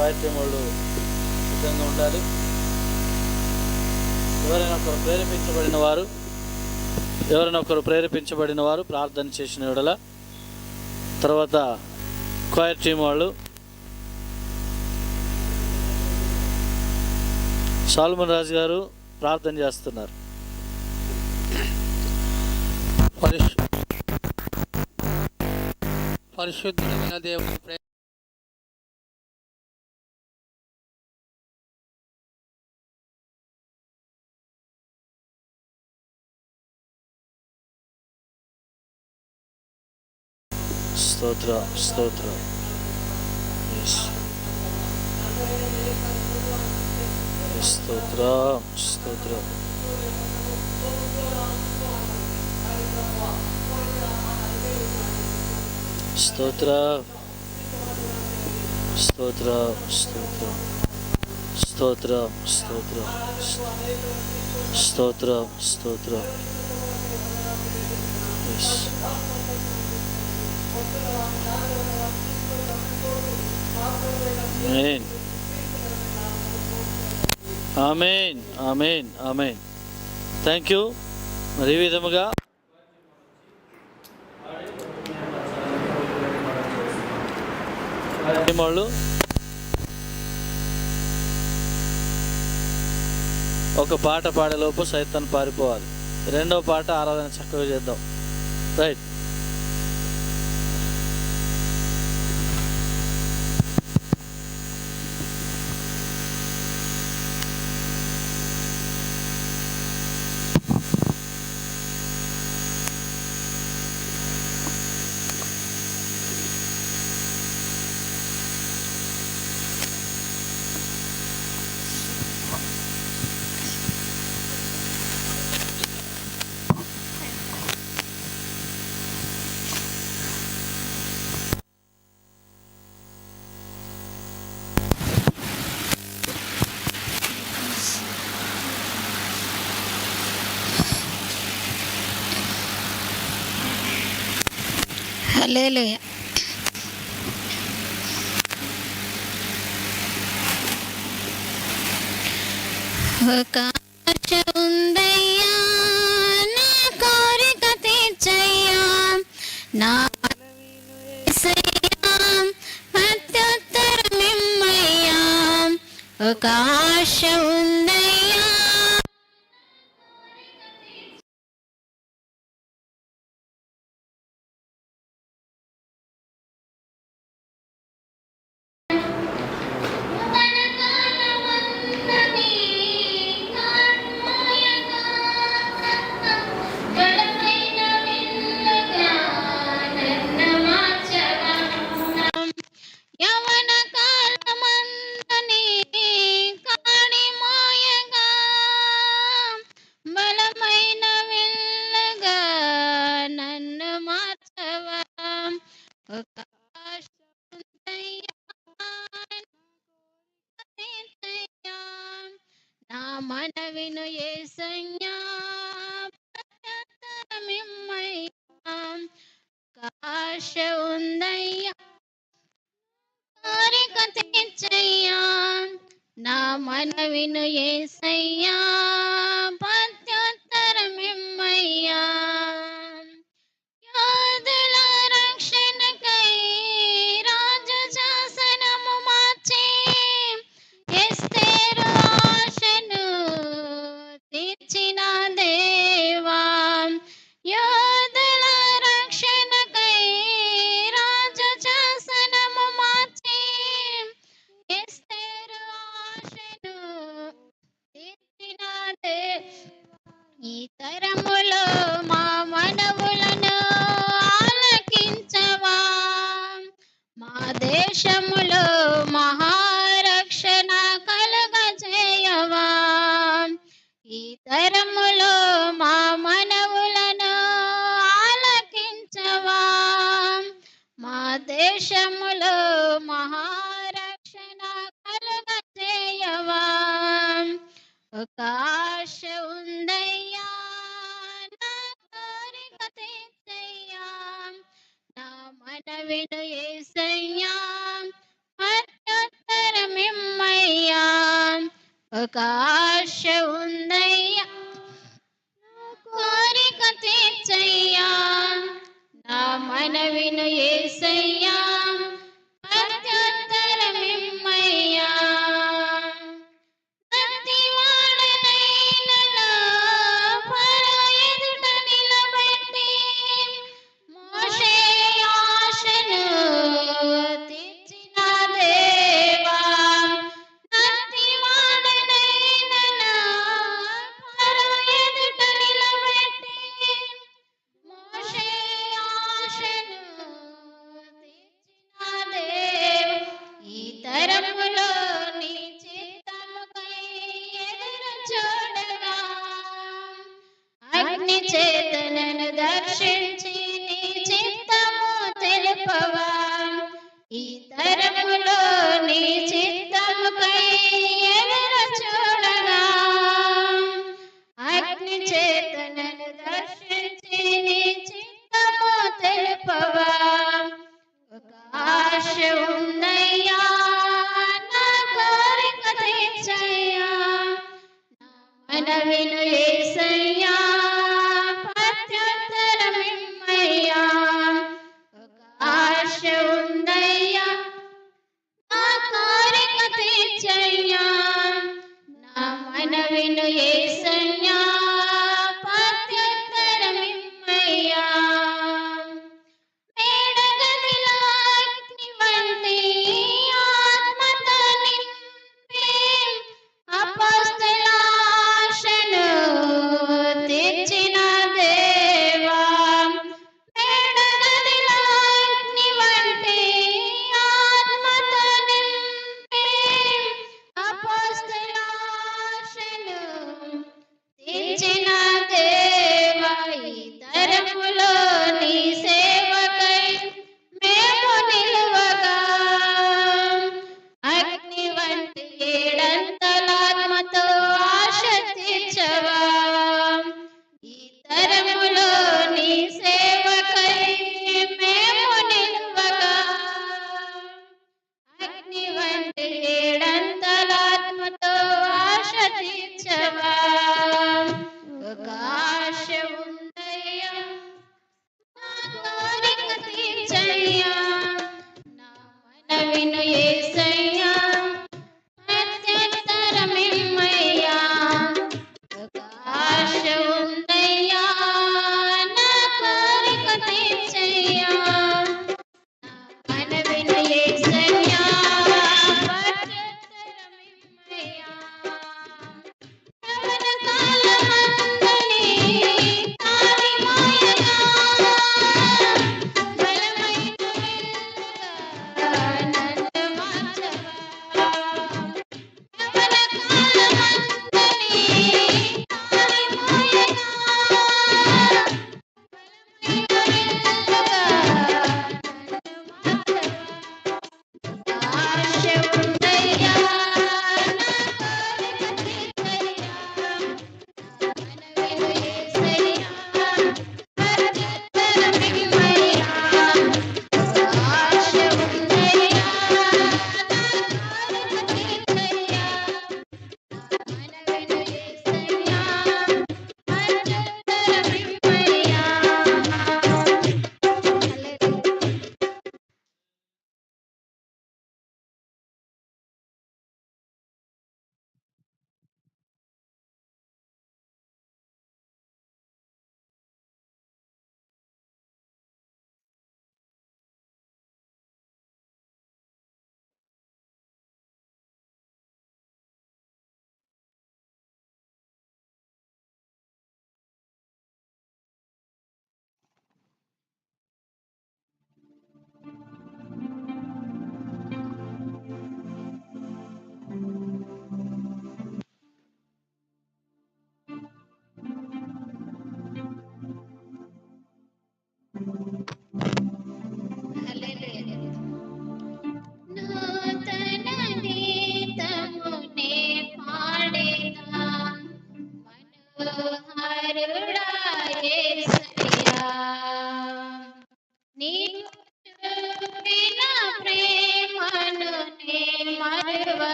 కార్యక్రమం వాళ్ళు సిద్ధంగా ఉండాలి. ఎవరైనా ఒకరు ప్రేరేపించబడిన వారు ప్రార్థన చేసిన యెడల తర్వాత క్వైర్ టీం వాళ్ళు సాల్మన్ రాజు గారు ప్రార్థన చేస్తున్నారు. పరిశుద్ధమైన దేవుని స్తోత్ర స్తోత్ర స్తోత్ర స్తోత్ర స్తోత్ర స్తోత్ర స్తోత్ర స్తోత్ర స్తోత్ర స్తోత్ర ఆమేన్ ఆమేన్ ఆమేన్ ఆమేన్. Thank you. మరి ఈ విధముగా వాళ్ళు ఒక పాట పాడేలోపు సైతాన్ పారిపోవాలి. రెండవ పాట ఆరాధన చక్కగా చేద్దాం. రైట్. హల్లెలూయా. ఒక ఆశ ఉందయ్యా, నా కోరిక తీర్చయ్యా, నా యేసయ్యా ప్రత్యుత్తరమిమ్మయ్యా. ఒక ఆశ ఉందయ్యా, యవన కాలమందని కాని మాయగా బలమైన విల్లగా నన్ను మార్చవా. ఒక ఆశ ఉందయ్యా, నా మనవిను యేసయ్యా ప్రత్యుత్తరమిమ్మయ్యా. ఒక ఆశ ఉందయ్యా, కోరిక తీర్చయ్యా, నా మనవిను యేసయ్యా ప్రత్యుత్తరమిమ్మయ్యా. యోధుల రక్షణకై రాజు శాసనము మార్చి ఎస్తేరు ఆశను తీర్చిన దేవా. యోధుల రక్షణకై రాజు శాసనము మార్చి ఎస్తేరు ఆశను తీర్చిన దేవా. ఈ తరములో మా మనవులను ఆలకించవా, మా దేశములో మహారక్షణ కలుగజేయవా. ఈ తరములో మా మనవులను ఆలకించవా, మా దేశములో మహారక్షణ కలుగజేయవా. ఒక ఆశ ఉందయ్యా, ఒక ఆశ ఉందయ్యా, కోరిక తీర్చయ్యా, నా మనవిను యేసయ్యా, ప్రత్యుత్తరమిమ్మయ్యా. ప్రతివాడనైనను ఫరో ఎదుట నిలబెట్టి, మోషే ఆశను తీర్చిన దేవా. ప్రతివాడనైనను ఫరో ఎదుట నిలబెట్టి, మోషే ఆశను తీర్చిన దేవా. ఈ తరములో నీ చిత్తముకై ఎదురు చూడగా, అగ్ని చేతనను దర్శించి నీ చిత్తము తెలుపవా. ఈ తరములో నీ చిత్తముకై ఎదురు చూడగా, అగ్ని చేతనను దర్శించి నీ చిత్తము తెలుపవా. ఒక ఆశ ఉందయ్యా, నా కోరిక తీర్చయ్యా, నా మనవిను యేసయ్యా, ప్రత్యుత్తరమిమ్మయ్యా. ఒక ఆశ ఉందయ్యా, నా కోరిక తీర్చయ్యా, నా మనవిను యేసయ్యా, ప్రత్యుత్తరమిమ్మయ్యా. మేడగదిలో అగ్ని వంటి ఆత్మతో నింపి, అపోస్తల ఆశను తీర్చిన దేవా. మేడగదిలో అగ్ని వంటి ఆత్మతో నింపి, అపోస్తల ఆశను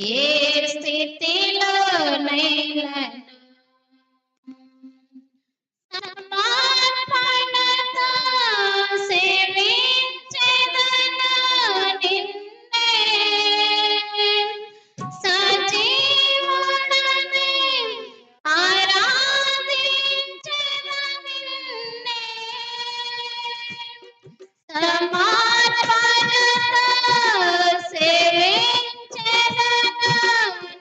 ఏ స్థితిలోనైనా సమర్పణతో సేవించెదను నిన్నే. సజీవుడనై ఆరాధించెదను నిన్నే. సమర్పణతో సేవించెదను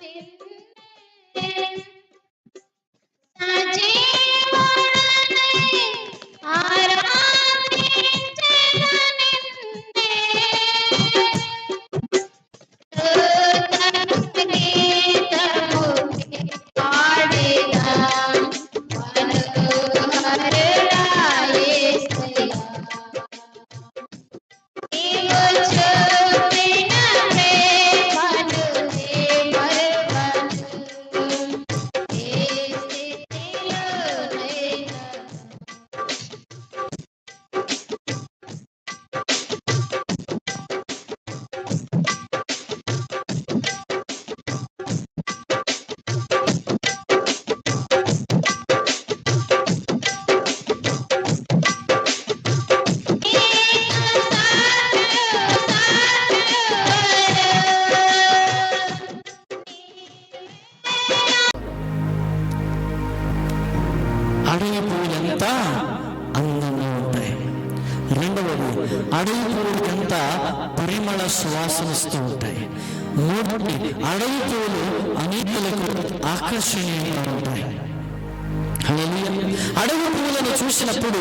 నిన్నే. సజీవుడనై ఆరాధించెదను నిన్నే. గీతము పాడేదా మనోహరుడా యేసయ్యా. నీవు చూపిన ప్రేమను నే మరువను. ఏ స్థితిలోనైనా అడవి పువ్వులంతా అందంగా ఉంటాయి. రెండవది, అడవి పువ్వులకంతా పరిమళ సువాసనిస్తూ ఉంటాయి. మూడవది, అడవి పువ్వులు అనేకులకు ఆకర్షణీయంగా ఉంటాయి. హల్లెలూయా. అడవి పువ్వులను చూసినప్పుడు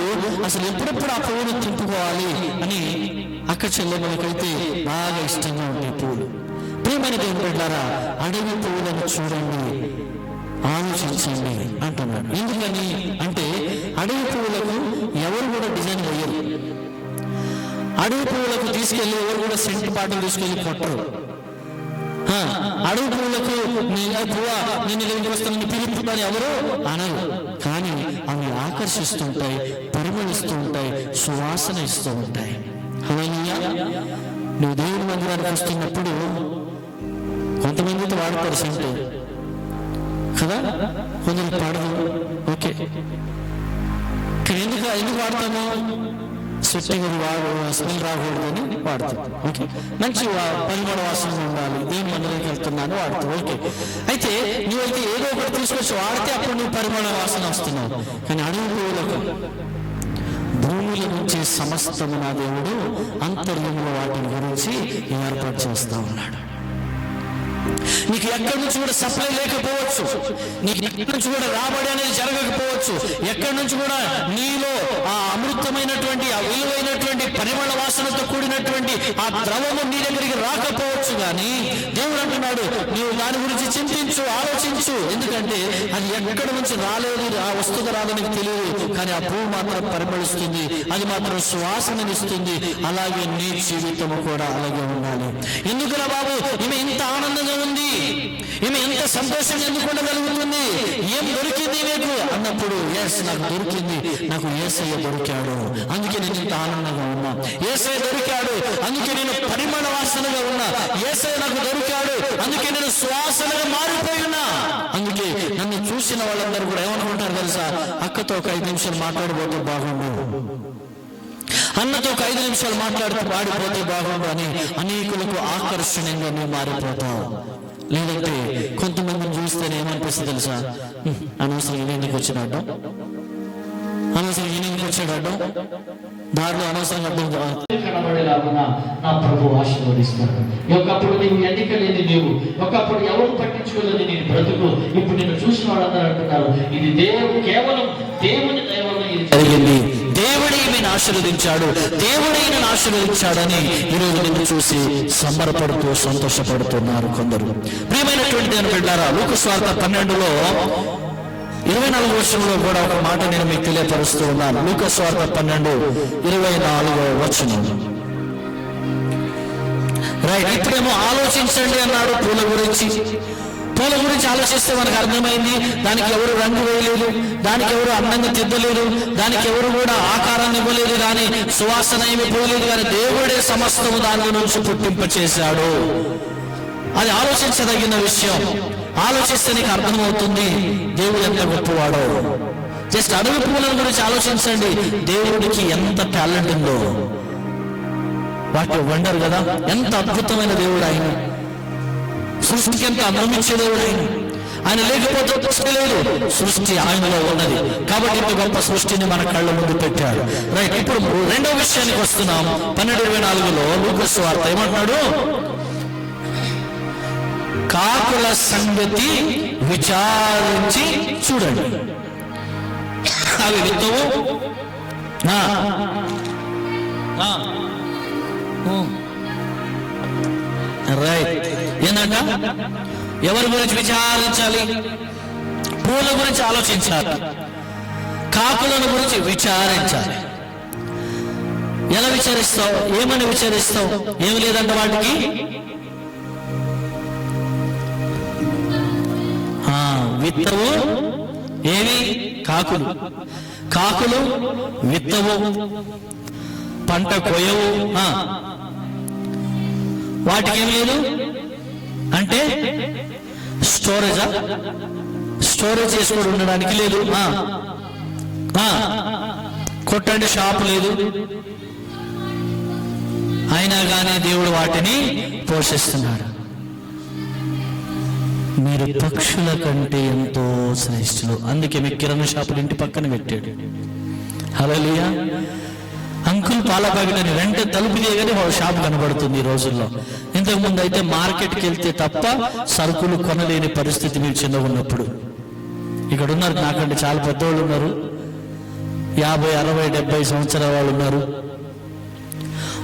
అసలు ఎప్పుడెప్పుడు ఆ పువ్వును తింపుకోవాలి అని అక్క చెల్లెమ్మలకైతే బాగా ఇష్టంగా ఉంటాయి పువ్వులు. ప్రియమైన దేవుని బిడ్డలారా, అడవి పువ్వులను చూడండి, ఆలోచించండి అంటున్నాడు. ఎందుకని అంటే అడవి పువ్వులకు ఎవరు కూడా డిజైన్ వేయరు. అడవి పువ్వులకు తీసుకెళ్ళి ఎవరు కూడా సెంట్ బాటిల్ తీసుకెళ్ళి కొట్టరు. అడవి పువ్వులకు నేను వస్తానని పిలుపుతాను ఎవరు అనరు. కానీ అవి ఆకర్షిస్తుంటాయి, పరిమళిస్తూ ఉంటాయి, సువాసన ఇస్తూ ఉంటాయి. హల్లెలూయా. నువ్వు దేవుని మందిరానికి వస్తున్నప్పుడు కొంతమందితో వాడతారు సెంట్ కదా, కొందరు పాడదు. ఓకే, ఎందుకు వాడతాము? స్వెట్టింగ్ స్మెల్ రాకూడదని వాడతాం. ఓకే, మంచి పరిమళ వాసన ఉండాలి, దేవుని మందిరానికి వెళ్తున్నాను వాడతాం. ఓకే, అయితే నువ్వైతే ఏదో ఒకటి తీసుకొచ్చి వాడితే అప్పుడు నువ్వు పరిమళ వాసన వస్తున్నావు. కానీ అడవి పువ్వులకు భూమిలో నుంచి సమస్తము నా దేవుడు అంతర్యముల వాటిని గురించి ఏర్పాటు చేస్తా ఉన్నాడు. నీకు ఎక్కడి నుంచి కూడా సప్లై లేకపోవచ్చు, నీకు ఎక్కడి నుంచి కూడా రాబడి అనేది జరగకపోవచ్చు, ఎక్కడి నుంచి కూడా నీలో ఆ అమృతమైనటువంటి ఆ విలువైనటువంటి పరిమళ వాసనతో కూడినటువంటి ఆ ద్రవము నీ దగ్గరికి రాకపోవచ్చు. కానీ దేవుడు అంటున్నాడు, నీవు దాని గురించి చింతించు, ఆలోచించు. ఎందుకంటే అది ఎక్కడి నుంచి రాలేదు, ఆ వస్తువు రాదు నీకు తెలియదు. కానీ ఆ పువ్వు మాత్రం పరిమళిస్తుంది, అది మాత్రం సువాసననిస్తుంది. అలాగే నీ జీవితము కూడా అలాగే ఉండాలి. ఎందుకురా బాబు ఈమె ఇంత ఆనందంగా ఉంది, ఈమె ఇంత సంతోషం ఎందుకు ఉండగలుగుతుంది, ఏం దొరికింది మీకు అన్నప్పుడు, ఎస్ నాకు దొరికింది, నాకు యేసయ్య దొరికాడు, అందుకే నేను ఇంత ఆనందంగా ఉన్నా. యేసయ్య దొరికాడు, అందుకే నేను పరిమళ వాసనగా ఉన్నా. యేసయ్య నాకు దొరికాడు, అందుకే నేను సువాసనగా మారిపోయి ఉన్నా. అందుకే నన్ను చూసిన వాళ్ళందరూ కూడా ఏమనుకుంటారు తెలుసా, అక్కతో ఒక 5 నిమిషాలు మాట్లాడబోతే బాగుండు, అన్నతో ఒక 5 నిమిషాలు మాట్లాడుతూ పాడిపోతే బాగుండు అని అనేకులకు ఆకర్షణీయంగా నువ్వు మారిపోతావు. లేదంటే కొంతమందిని చూస్తేనే ఏమనిపిస్తుంది తెలుసా, అనవసరం ఈయనకి వచ్చినాడు, అనవసరం ఈయనకి వచ్చాడు, దారిలో అనవసరంగా కనబడేలాగా నా ప్రభు ఆశీర్వదిస్తాడు. ఒకప్పుడు నీవు ఎన్నిక లేని నీవు, ఒకప్పుడు ఎవరు పట్టించుకోలేదు నీ బ్రతుకు, ఇప్పుడు నిన్ను చూసిన వాళ్ళందరూ అంటున్నారు ఇది కేవలం దేవుని దైవంలో ఇది జరిగింది, దేవుడే ఈమెను ఆశీర్వదించాడు, దేవుడే ఈయనను ఆశీర్వదించాడని ఈరోజు నిన్ను చూసి సంబరపడుతూ సంతోషపడుతున్నారు కొందరు. ప్రియమైనటువంటి దేవుని బిడ్డలారా, లూకా సువార్త 12లో 24 వర్షంలో కూడా ఒక మాట నేను మీకు తెలియపరుస్తూ ఉన్నాను. లూకా సువార్త 12:24 రైట్. ఇప్పుడేమో ఆలోచించండి అన్నాడు పూల గురించి. పూల గురించి ఆలోచిస్తే మనకు అర్థమైంది, దానికి ఎవరు రంగు వేయలేదు, దానికి ఎవరు అందంగా తిద్దలేదు, దానికి ఎవరు కూడా ఆకారాన్ని ఇవ్వలేదు, కానీ సువాసన ఏమి పోలేదు. కానీ దేవుడే సమస్తము దాని నుంచి పుట్టింప చేశాడు. అది ఆలోచించదగిన విషయం. ఆలోచిస్తే నీకు అర్థమవుతుంది దేవుడు ఎంత గొప్పవాడో. జస్ట్ అడవి పువ్వుల గురించి ఆలోచించండి, దేవుడికి ఎంత టాలెంట్ ఉందో. వాటి వండర్ కదా, ఎంత అద్భుతమైన దేవుడు ఆయన. సృష్టికి ఎంత అనుమించే దేవుడు ఆయన. ఆయన లేకపోతే సృష్టి లేదు, సృష్టి ఆయనలో ఉన్నది. కాబట్టి ఇంత గొప్ప సృష్టిని మన కళ్ళ ముందు పెట్టాడు. రైట్, ఇప్పుడు రెండో విషయానికి వస్తున్నాం. 12:24లో లూకా సువార్త ఏమంటున్నాడు? కాకుల సంగతి విచారించి చూడండి, అవి విత్తవు. రైట్, ఏంటంట? ఎవరి గురించి విచారించాలి? పూల గురించి ఆలోచించాలి, కాకులను గురించి విచారించాలి. ఎలా విచారిస్తావు? ఏమని విచారిస్తావు? ఏమి లేదంట వాటికి. విత్తవు. ఏవి? కాకులు. కాకులు విత్తవు, పంట కోయవు. వాటికి ఏం లేదు అంటే స్టోరేజ్ చేసుకొని ఉండడానికి లేదు. కొట్టండి షాప్ లేదు. అయినా కానీ దేవుడు వాటిని పోషిస్తున్నాడు. మీరు పక్షుల కంటే ఎంతో శ్రేష్ఠులు. అందుకే మీ కిరాణా షాపులు ఇంటి పక్కన పెట్టాడు. హల్లెలూయా. అంకుల్ పాల ప్యాకెట్ అని వెంటనే తలుపు తీయగానే షాప్ కనబడుతుంది ఈ రోజుల్లో. ఇంతకు ముందు అయితే మార్కెట్కి వెళ్తే తప్ప సరుకులు కొనలేని పరిస్థితి మీరు చిన్నగా ఉన్నప్పుడు. ఇక్కడ ఉన్నారు నాకంటే చాలా పెద్దవాళ్ళు ఉన్నారు, 50, 60, 70 సంవత్సరాల వాళ్ళు ఉన్నారు.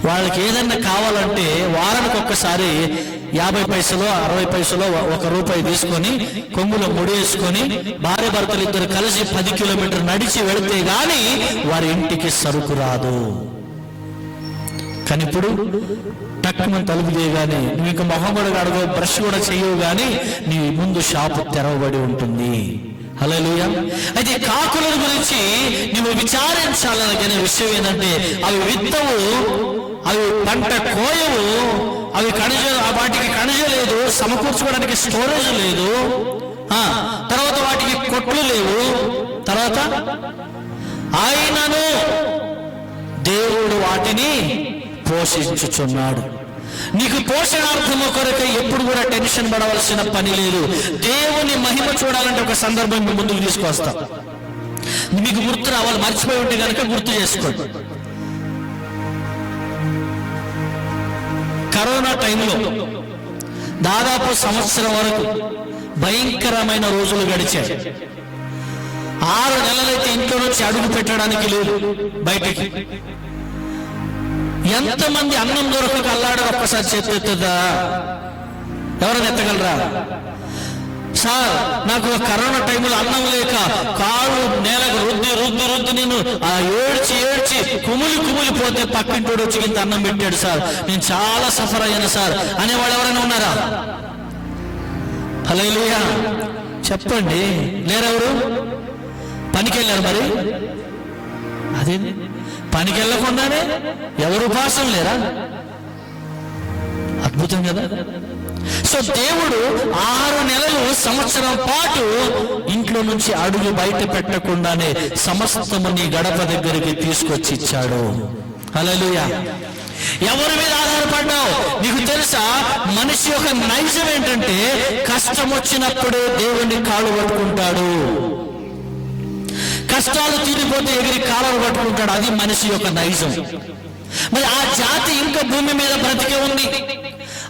వాళ్ళకి ఏదన్నా కావాలంటే వారానికి ఒక్కసారి 50 పైసలు 60 పైసలు ₹1 తీసుకొని కొంగులో ముడేసుకొని భార్య భర్తలు ఇద్దరు కలిసి 10 కిలోమీటర్లు నడిచి వెళితే గాని వారి ఇంటికి సరుకు రాదు. కానీ ఇప్పుడు టక్కున తలుపు చేయగానే నువ్వు ఇంకా మొహం కూడా కడగవు, బ్రష్ కూడా చేయవు, కానీ నీ ముందు షాపు తెరవబడి ఉంటుంది. హల్లెలూయా. అయితే కాకుల గురించి నువ్వు విచారించాలనే విషయం ఏంటంటే అవి విత్తవు, అవి పంట కోయవు, అవి వాటికి కణజ లేదు, సమకూర్చుకోవడానికి స్టోరేజ్ లేదు. తర్వాత వాటికి కొట్లు లేవు. తర్వాత ఆయనను దేవుడు వాటిని పోషించుచున్నాడు. నీకు పోషణార్థము కొరకు ఎప్పుడు కూడా టెన్షన్ పడవలసిన పని లేదు. దేవుని మహిమ చూడాలంటే ఒక సందర్భం మీ ముందుకు తీసుకొస్తా. మీకు గుర్తు రావాలి, మర్చిపోయి ఉంటే కనుక గుర్తు చేసుకోండి. కరోనా టైంలో దాదాపు సంవత్సరం వరకు భయంకరమైన రోజులు గడిచాయి. 6 నెలలైతే ఇంట్లో నుంచి అడుగు పెట్టడానికి లేదు బయటికి. ఎంతమంది అన్నం దొరకక అల్లాడారు? ఒక్కసారి చేతుదా, ఎవరైనా ఎత్తగలరా? సార్, నాకు కరోనా టైంలో అన్నం లేక కాళ్ళు నేలకు రుద్ది నేను ఏడ్చి కుమిలిపోతే పక్కింటోడు వచ్చి ఇంత అన్నం పెట్టాడు సార్, నేను చాలా సఫర్ అయ్యాను సార్ అనేవాళ్ళు ఎవరైనా ఉన్నారా? హల్లెలూయా చెప్పండి. లేరెవరు? పనికి వెళ్ళారు. మరి అదే పనికి వెళ్ళకుండానే ఎవరు ఉపాసం లేరా? అద్భుతం కదా. సో దేవుడు 6 నెలలు సంవత్సరం పాటు ఇంట్లో నుంచి అడుగు బయట పెట్టకుండానే సమస్తము నీ గడప దగ్గరికి తీసుకొచ్చి ఇచ్చాడు. హల్లెలూయా. ఎవరి మీద ఆధారపడ్డావు? నీకు తెలుసా, మనిషి యొక్క నైజం ఏంటంటే కష్టం వచ్చినప్పుడే దేవుణ్ణి కాళ్ళు పట్టుకుంటాడు. కష్టాలు తీరిపోతే ఎగిరి కాళ్ళను పట్టుకుంటాడు. అది మనిషి యొక్క నైజం. మరి ఆ జాతి ఇంకా భూమి మీద బ్రతికే ఉంది.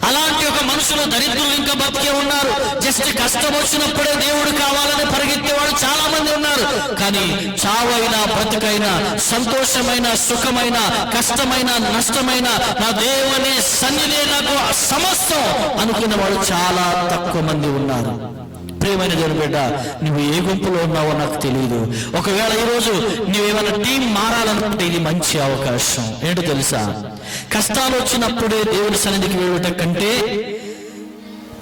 అలాంటి ఒక మనుషులు దరిద్రులు ఇంకా బతికే ఉన్నారు. జస్ట్ కష్టం వచ్చినప్పుడే దేవుడు కావాలని పరిగెత్తేవాడు చాలా మంది ఉన్నారు. కానీ చావైనా బ్రతుకైనా, సంతోషమైన సుఖమైన, కష్టమైన నష్టమైన, నా దేవుని సన్నిధి నాకు సమస్తం అనుకున్న వాళ్ళు చాలా తక్కువ మంది ఉన్నారు. ప్రియమైన దేవుని బిడ్డ, నువ్వు ఏ గుంపులో ఉన్నావో నాకు తెలియదు. ఒకవేళ ఈరోజు నువ్వేమైనా టీం మారాలనుకుంటే ఇది మంచి అవకాశం. ఏంటో తెలుసా, కష్టాలు వచ్చినప్పుడే దేవుని సన్నిధికి వెళ్ళటం కంటే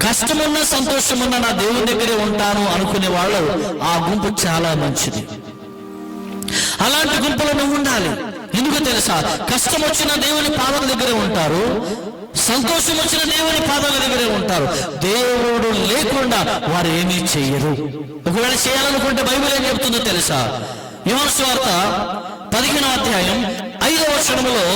కష్టమున్నా సంతోషమున్నా నా దేవుని దగ్గరే ఉంటాను అనుకునే వాళ్ళు ఆ గుంపు చాలా మంచిది. అలాంటి గుంపులో నువ్వు ఉండాలి. ఎందుకు తెలుసా, కష్టం వచ్చిన దేవుని పాదం దగ్గరే ఉంటారు, సంతోషం వచ్చిన దేవుని పాదాల దగ్గరే ఉంటారు. దేవుడు లేకుండా వారు ఏమీ చెయ్యరు. ఒకవేళ చేయాలనుకుంటే బైబిల్ ఏం చెప్తుందో తెలుసా? యోహాను సువార్త 15వ అధ్యాయం 5వ వచనములో,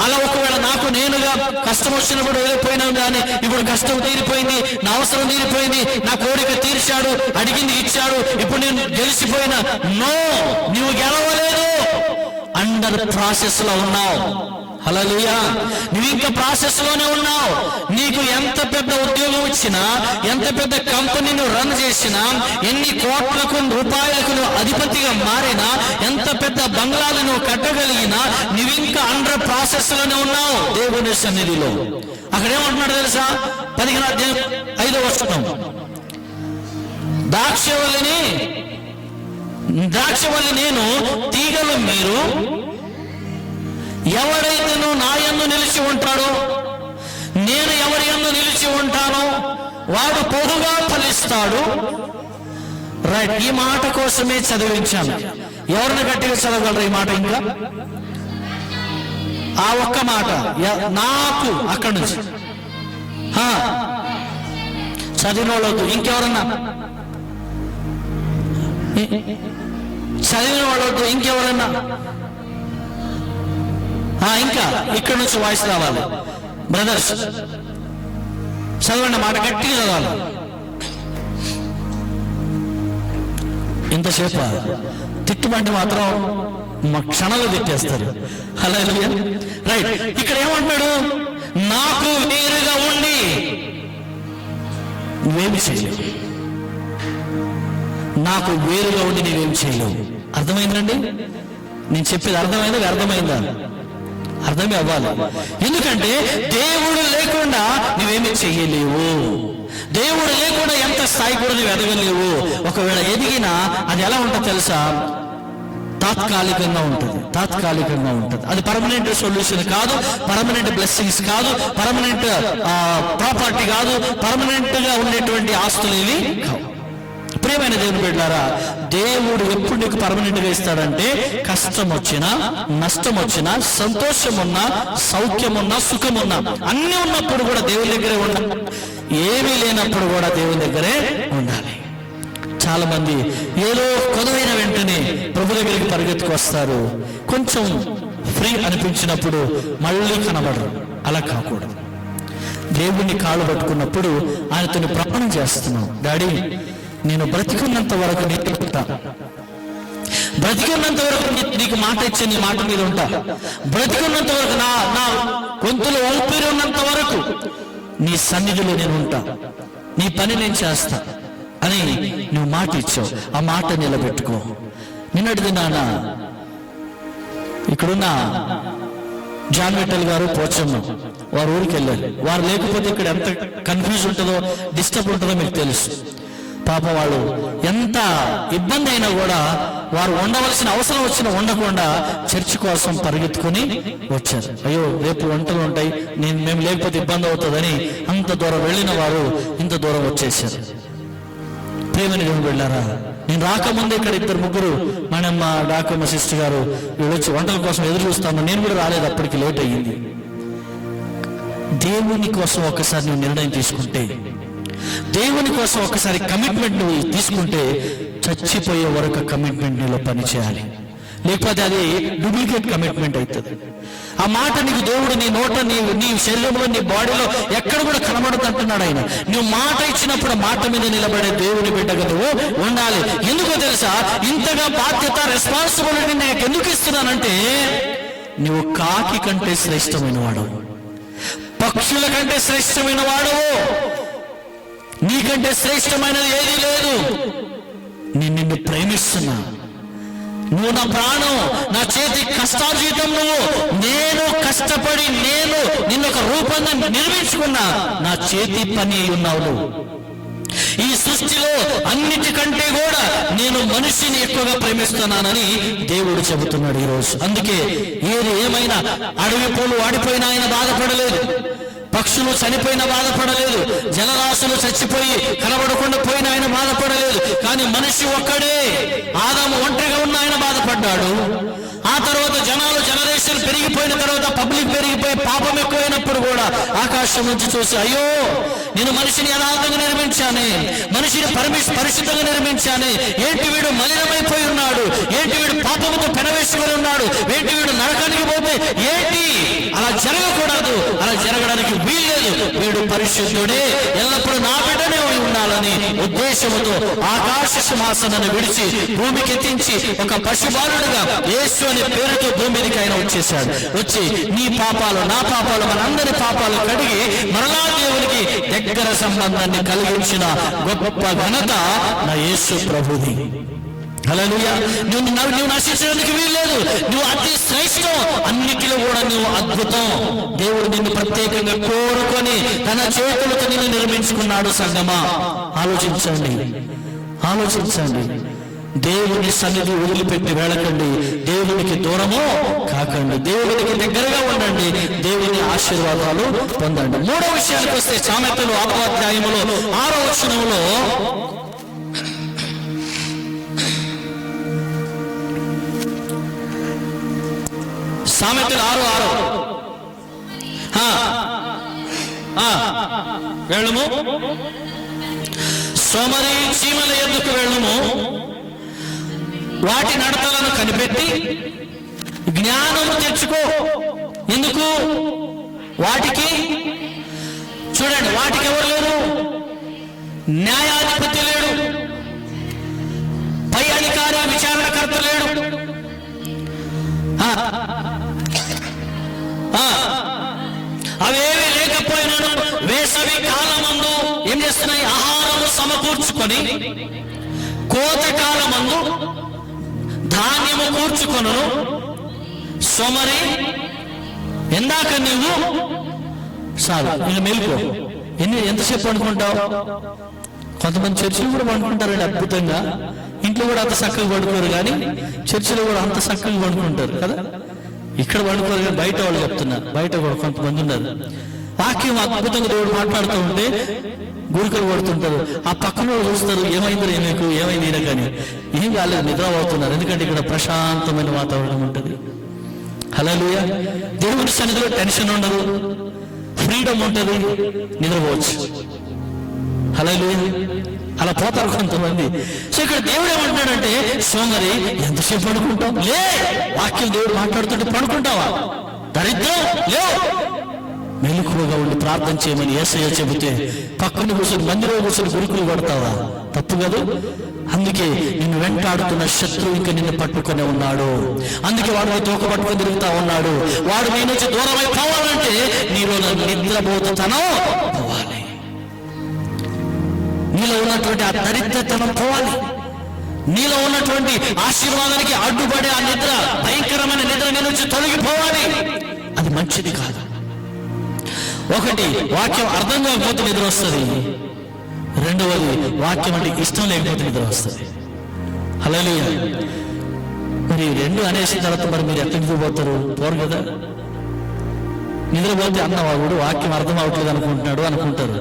అలా ఒకవేళ నాకు నేనుగా కష్టం వచ్చినప్పుడు వెళ్ళిపోయినాను, కానీ ఇప్పుడు కష్టం తీరిపోయింది, నా అవసరం తీరిపోయింది, నా కోరిక తీర్చాడు, అడిగింది ఇచ్చాడు, ఇప్పుడు నేను గెలిచిపోయినా. నో, నువ్వు గెలవలేదు, అండర్ ప్రాసెస్ లో ఉన్నావు. హల్లెలూయా. నువ్వు ఇంకా ప్రాసెస్ లోనే ఉన్నావు. నీకు ఎంత పెద్ద ఉద్యోగం ఇచ్చినా, ఎంత పెద్ద కంపెనీని రన్ చేసినా, ఎన్ని కోట్లకు రూపాయలకు నువ్వు అధిపతిగా మారినా, ఎంత పెద్ద బంగ్లాలు నువ్వు కట్టగలిగినా, నువ్వు ఇంకా అండర్ ప్రాసెస్ లోనే ఉన్నావు దేవుని సన్నిధిలో. అక్కడ ఏమంటున్నాడు తెలుసా? 15వ అధ్యాయం 5వ వచనం, ద్రాక్షవల్లి నేను, తీగలు మీరు. ఎవడైతే నా యందు నిలిచి ఉంటాడో, నేను ఎవరి యందు నిలిచి ఉంటానో వాడు బహుగా ఫలిస్తాడు. రైట్, ఈ మాట కోసమే చదివించాను. ఎవరిని గట్టిగా చదవగలరు ఈ మాట? ఇంకా ఆ ఒక్క మాట నాకు అక్కడి నుంచి చదివిన వాళ్ళొద్దు, ఇంకెవరన్నా చదివిన వాళ్ళొద్దు, ఇంకెవరన్నా ఇంకా ఇక్కడి నుంచి వాయిస్ రావాలి. బ్రదర్స్ చదవండి, మాట గట్టిగా చదవాలి. ఇంతసేపు తిట్టుబండి మాత్రం మా క్షణాలు తిట్టేస్తారు. హల్లెలూయా. రైట్, ఇక్కడ ఏమంటున్నాడు? నాకు వేరుగా ఉండి నువ్వేమి చేయలేవు. నాకు వేరుగా ఉండి నువ్వేమి చేయలేవు. అర్థమైందండి? నేను చెప్పేది అర్థమైందా? అర్థమైందా? అర్థమే అవ్వాలి. ఎందుకంటే దేవుడు లేకుండా నువ్వేమీ చెయ్యలేవు. దేవుడు లేకుండా ఎంత స్థాయి కూడా నువ్వు ఎదగలేవు. ఒకవేళ ఎదిగినా అది ఎలా ఉంటుందో తెలుసా? తాత్కాలికంగా ఉంటుంది. అది పర్మనెంట్ సొల్యూషన్ కాదు, పర్మనెంట్ బ్లెస్సింగ్స్ కాదు, పర్మనెంట్ ప్రాపర్టీ కాదు, పర్మనెంట్ గా ఉండేటువంటి ఆస్తులు ఇవి కావు. ప్రియమైన దేవుని బిడ్డలారా, దేవుడు ఎప్పుడు నీకు పర్మనెంట్ గా ఇస్తాడంటే, కష్టం వచ్చినా, నష్టం వచ్చినా, సంతోషం ఉన్నా, సౌఖ్యం ఉన్నా, సుఖం ఉన్నా, అన్ని ఉన్నప్పుడు కూడా దేవుని దగ్గరే ఉండాలి. ఏమీ లేనప్పుడు కూడా దేవుని దగ్గరే ఉండాలి. చాలా మంది ఏదో కొదవైన వెంటనే ప్రభు దగ్గరికి పరిగెత్తుకు వస్తారు. కొంచెం ఫ్రీ అనిపించినప్పుడు మళ్ళీ కనబడరు. అలా కాకూడదు. దేవుణ్ణి కాళ్ళు పట్టుకున్నప్పుడు ఆయనతో ప్రమాణం చేస్తున్నావు. డాడీ, నేను బ్రతికున్నంత వరకు నీకు ఉంటా, బ్రతికున్నంత వరకు నీకు మాట ఇచ్చే నీ మాట మీద ఉంటా, బ్రతికున్నంత వరకు నా గొంతులో ఊపిరి ఉన్నంత వరకు నీ సన్నిధిలో నేను ఉంటా, నీ పని నేను చేస్తా అని నువ్వు మాట ఇచ్చావు. ఆ మాట నిలబెట్టుకో. నిన్నటి దినాన ఇక్కడున్న జాన్ విఠల్ గారు, పోచమ్మ వారు ఊరికి వెళ్ళారు. వారు లేకపోతే ఇక్కడ ఎంత కన్ఫ్యూజ్ ఉంటుందో, డిస్టర్బ్ ఉంటుందో మీకు తెలుసు. పాప వాళ్ళు ఎంత ఇబ్బంది అయినా కూడా వారు ఉండవలసిన అవసరం వచ్చినా ఉండకుండా చర్చి కోసం పరిగెత్తుకుని వచ్చారు. అయ్యో, రేపు వంటలు ఉంటాయి, మేము లేకపోతే ఇబ్బంది అవుతుందని అంత దూరం వెళ్ళిన వారు ఇంత దూరం వచ్చేసారు. ప్రేమని వెళ్ళారా? నేను రాకముందు ఇక్కడ 2-3 మనమ్మ, డాకమ్మ సిస్టర్ గారు వీళ్ళు వచ్చి వంటల కోసం ఎదురు చూస్తాను. నేను కూడా రాలేదు, అప్పటికి లేట్ అయ్యింది. దేవుని కోసం ఒకసారి నువ్వు నిర్ణయం తీసుకుంటే, దేవుని కోసం ఒకసారి కమిట్మెంట్ నువ్వు తీసుకుంటే, చచ్చిపోయే వరకు కమిట్మెంట్ నీలో పని చేయాలి. లేకపోతే అది డూప్లికేట్ కమిట్మెంట్ అవుతుంది. ఆ మాట నీకు దేవుడు నీ నోట, నీ శరీరంలో, నీ బాడీలో ఎక్కడ కూడా కనబడుతుంటున్నాడు ఆయన. నువ్వు మాట ఇచ్చినప్పుడు మాట మీద నిలబడే దేవుని బిడ్డగా నువ్వు ఉండాలి. ఎందుకో తెలుసా? ఇంతగా బాధ్యత, రెస్పాన్సిబిలిటీ నాకు ఎందుకు ఇస్తున్నానంటే, నువ్వు కాకి కంటే శ్రేష్టమైన వాడవు, పక్షుల కంటే శ్రేష్టమైన వాడవు, నీకంటే శ్రేష్టమైనది ఏదీ లేదు. నేను నిన్ను ప్రేమిస్తున్నా, నువ్వు నా ప్రాణం, నా చేతి కష్టార్జితం నువ్వు. నేను కష్టపడి నేను నిన్నొక రూపంగా నిర్మించుకున్నా, నా చేతి పని ఉన్నావు నువ్వు. ఈ సృష్టిలో అన్నిటికంటే కూడా నేను మనిషిని ఎక్కువగా ప్రేమిస్తున్నానని దేవుడు చెబుతున్నాడు ఈరోజు. అందుకే ఏది ఏమైనా, అడవి పూలు వాడిపోయినా ఆయన బాధపడలేదు, పక్షులు చనిపోయినా బాధపడలేదు, జలరాశులు చచ్చిపోయి కనబడకుండా పోయిన ఆయన బాధపడలేదు. కానీ మనిషి ఒక్కడే, ఆదాము ఒంటరిగా ఉన్న ఆయన బాధపడ్డాడు. ఆ తర్వాత జనరేషన్ పెరిగిపోయిన తర్వాత పబ్లిక్ పెరిగిపోయి పాపం ఎక్కువైనప్పుడు కూడా ఆకాశం నుంచి చూసి, అయ్యో నేను మనిషిని యథార్థంగా నిర్మించానే, మనిషిని పరిశుద్ధంగా నిర్మించానే, ఏంటి వీడు మలినమైపోయి ఉన్నాడు, ఏంటి వీడు పాపముతో పెనవేసుకొని ఉన్నాడు, ఏంటి వీడు నరకానికి పోతే ఏంటి, అలా జరగకూడదు, అలా జరగడానికి వీల్లేదు, వీడు పరిశుద్ధుడే, ఎల్లప్పుడూ నా బిడ్డనే ఉండాలని ఉద్దేశముతో ఆకాశ సింహాసనాన్ని విడిచి భూమికి ఎత్తించి ఒక పశుబాలుడుగా యేసు అనే పేరుతో భూమి మీదకి ఆయన వచ్చేసాడు. వచ్చి నీ పాపాలు నా పాపాలు మనందరి పాపాలు కడిగి మరలా దేవునికి దగ్గర సంబంధాన్ని కలిగించిన గొప్ప ఘనత నా యేసు ప్రభుది. హల్లెలూయా. నువ్వు నశించడానికి వీల్లేదు, నువ్వు అతి శ్రేష్టం, అన్నిటిలో కూడా నువ్వు అద్భుతం. దేవుడు నిన్ను ప్రత్యేకంగా కోరుకొని తన చేతులతో నిన్ను నిర్మించుకున్నాడు. సంగమా, ఆలోచించండి. దేవుని సన్నిధి వదిలిపెట్టి వెళ్ళకండి, దేవునికి దూరము కాకండి, దేవునికి దగ్గరగా ఉండండి, దేవుని ఆశీర్వాదాలు పొందండి. మూడో విషయానికి వస్తే సామెతలు 6వ అధ్యాయములో 6వ వచనంలో సామెతలు 6:6 వెళ్ళము, సోమరి చీమల ఎద్దుకు వెళ్ళము, వాటి నడతలను కనిపెట్టి జ్ఞానము తెచ్చుకో. ఎందుకు? వాటికి చూడండి, వాటికి ఎవరు లేరు, న్యాయాధిపతి లేడు, పై అధికారి విచారణకర్త లేడు, అవేవి లేకపోయినాను వేసవి కాలమందు ఏం చేస్తున్నాయి, ఆహారము సమకూర్చుకొని కోత కాలమందు ధాన్యము కూర్చుకొను. సోమరి, ఎందాక నీవు చాలు నేను మెలుకో. ఎంతసేపు పండుకుంటావు? కొంతమంది చర్చిలు కూడా పండుకుంటారండి అద్భుతంగా, ఇంట్లో కూడా అంత చక్కగా పండుకోరు, కానీ చర్చిలో కూడా అంత చక్కగా పండుకుంటారు కదా. ఇక్కడ పండుకోరు కానీ బయట వాళ్ళు చెప్తున్నారు, బయట కూడా కొంతమంది ఉన్నారు. వాక్యం అద్భుతంగా దేవుడు మాట్లాడుతూ ఉంటే గురికలు పడుతుంటారు, ఆ పక్కన చూస్తారు, ఏమైంది ఈయన, కానీ ఏం కాలేదు, నిద్ర అవుతున్నారు. ఎందుకంటే ఇక్కడ ప్రశాంతమైన వాతావరణం ఉంటుంది. హల్లెలూయా. దేవుని సన్నిధిలో టెన్షన్ ఉండదు, ఫ్రీడమ్ ఉంటుంది, నిద్రపోవచ్చు. హల్లెలూయా. అలా పోతారు కొంతమంది. సో ఇక్కడ దేవుడు ఏమంటున్నాడంటే, సోమరి ఎంతసేపు పడుకుంటావు? లే, వాక్యం దేవుడు మాట్లాడుతుంటే పడుకుంటావా? దరిద్రం లేవు, మెలకువగా ఉండి ప్రార్థన చేయమని యేసయ్య చెబితే పక్కన కూర్చొని మందిలో కూర్చొని గురుకులు కొడతావా? తప్పు కదా. అందుకే నిన్ను వెంటాడుతున్న శత్రువు ఇంకా నిన్ను పట్టుకొని ఉన్నాడు, అందుకే వాడు తోక పట్టుకొని తిరుగుతా ఉన్నాడు. వాడు నీ నుంచి దూరమై పోవాలంటే నీలో నిద్రపోతుతనం పోవాలి, నీలో ఉన్నటువంటి ఆ దరిద్రతనం పోవాలి, నీలో ఉన్నటువంటి ఆశీర్వాదానికి అడ్డుపడే ఆ నిద్ర, భయంకరమైన నిద్ర నీ నుంచి తొలగిపోవాలి. అది మంచిది కాదు. ఒకటి, వాక్యం అర్థం కాకపోతే నిద్ర వస్తుంది. రెండవది, వాక్యం అంటే ఇష్టం లేకపోతే నిద్ర వస్తుంది. హల్లెలూయా. మరి రెండు అనేసిన తర్వాత మరి మీరు ఎక్కడికి నిద్రపోతారు? పోరు కదా. నిద్రపోతే అన్నవాడు వాక్యం అర్థం అవ్వట్లేదు అనుకుంటారు.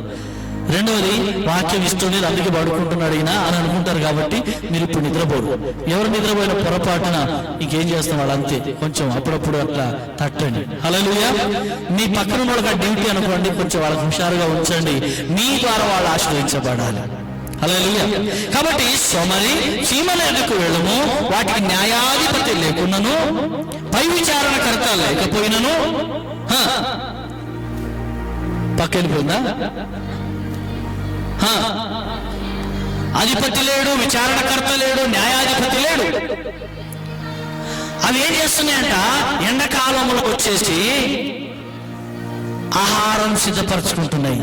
రెండవది, వాక్యం ఇష్టం లేదు అందుకే పడుకుంటున్నాడు ఈయన అని అనుకుంటారు. కాబట్టి మీరు ఇప్పుడు నిద్రపోరు. ఎవరు నిద్రపోయిన పొరపాటున ఇంకేం చేస్తాం వాళ్ళు అంతే, కొంచెం అప్పుడప్పుడు అట్లా తట్టండి. హల్లెలూయా. మీ పక్కన వాళ్ళకి డ్యూటీ అనుకోండి, కొంచెం వాళ్ళకి హుషారుగా ఉంచండి, మీ ద్వారా వాళ్ళు ఆశ్రయించబడాలి. హల్లెలూయా. కాబట్టి సోమరి చీమల ఎదుకు వెళ్ళము, వాటికి న్యాయాధిపతి లేకున్నను పై విచారణకర్త లేకపోయినను. పక్కనిపోయిందా? అధిపతి లేడు, విచారణకర్త లేడు, న్యాయాధిపతి లేడు. అవి ఏం చేస్తున్నాయంట, ఎండాకాలంలో వచ్చేసి ఆహారం సిద్ధపరచుకుంటున్నాయి,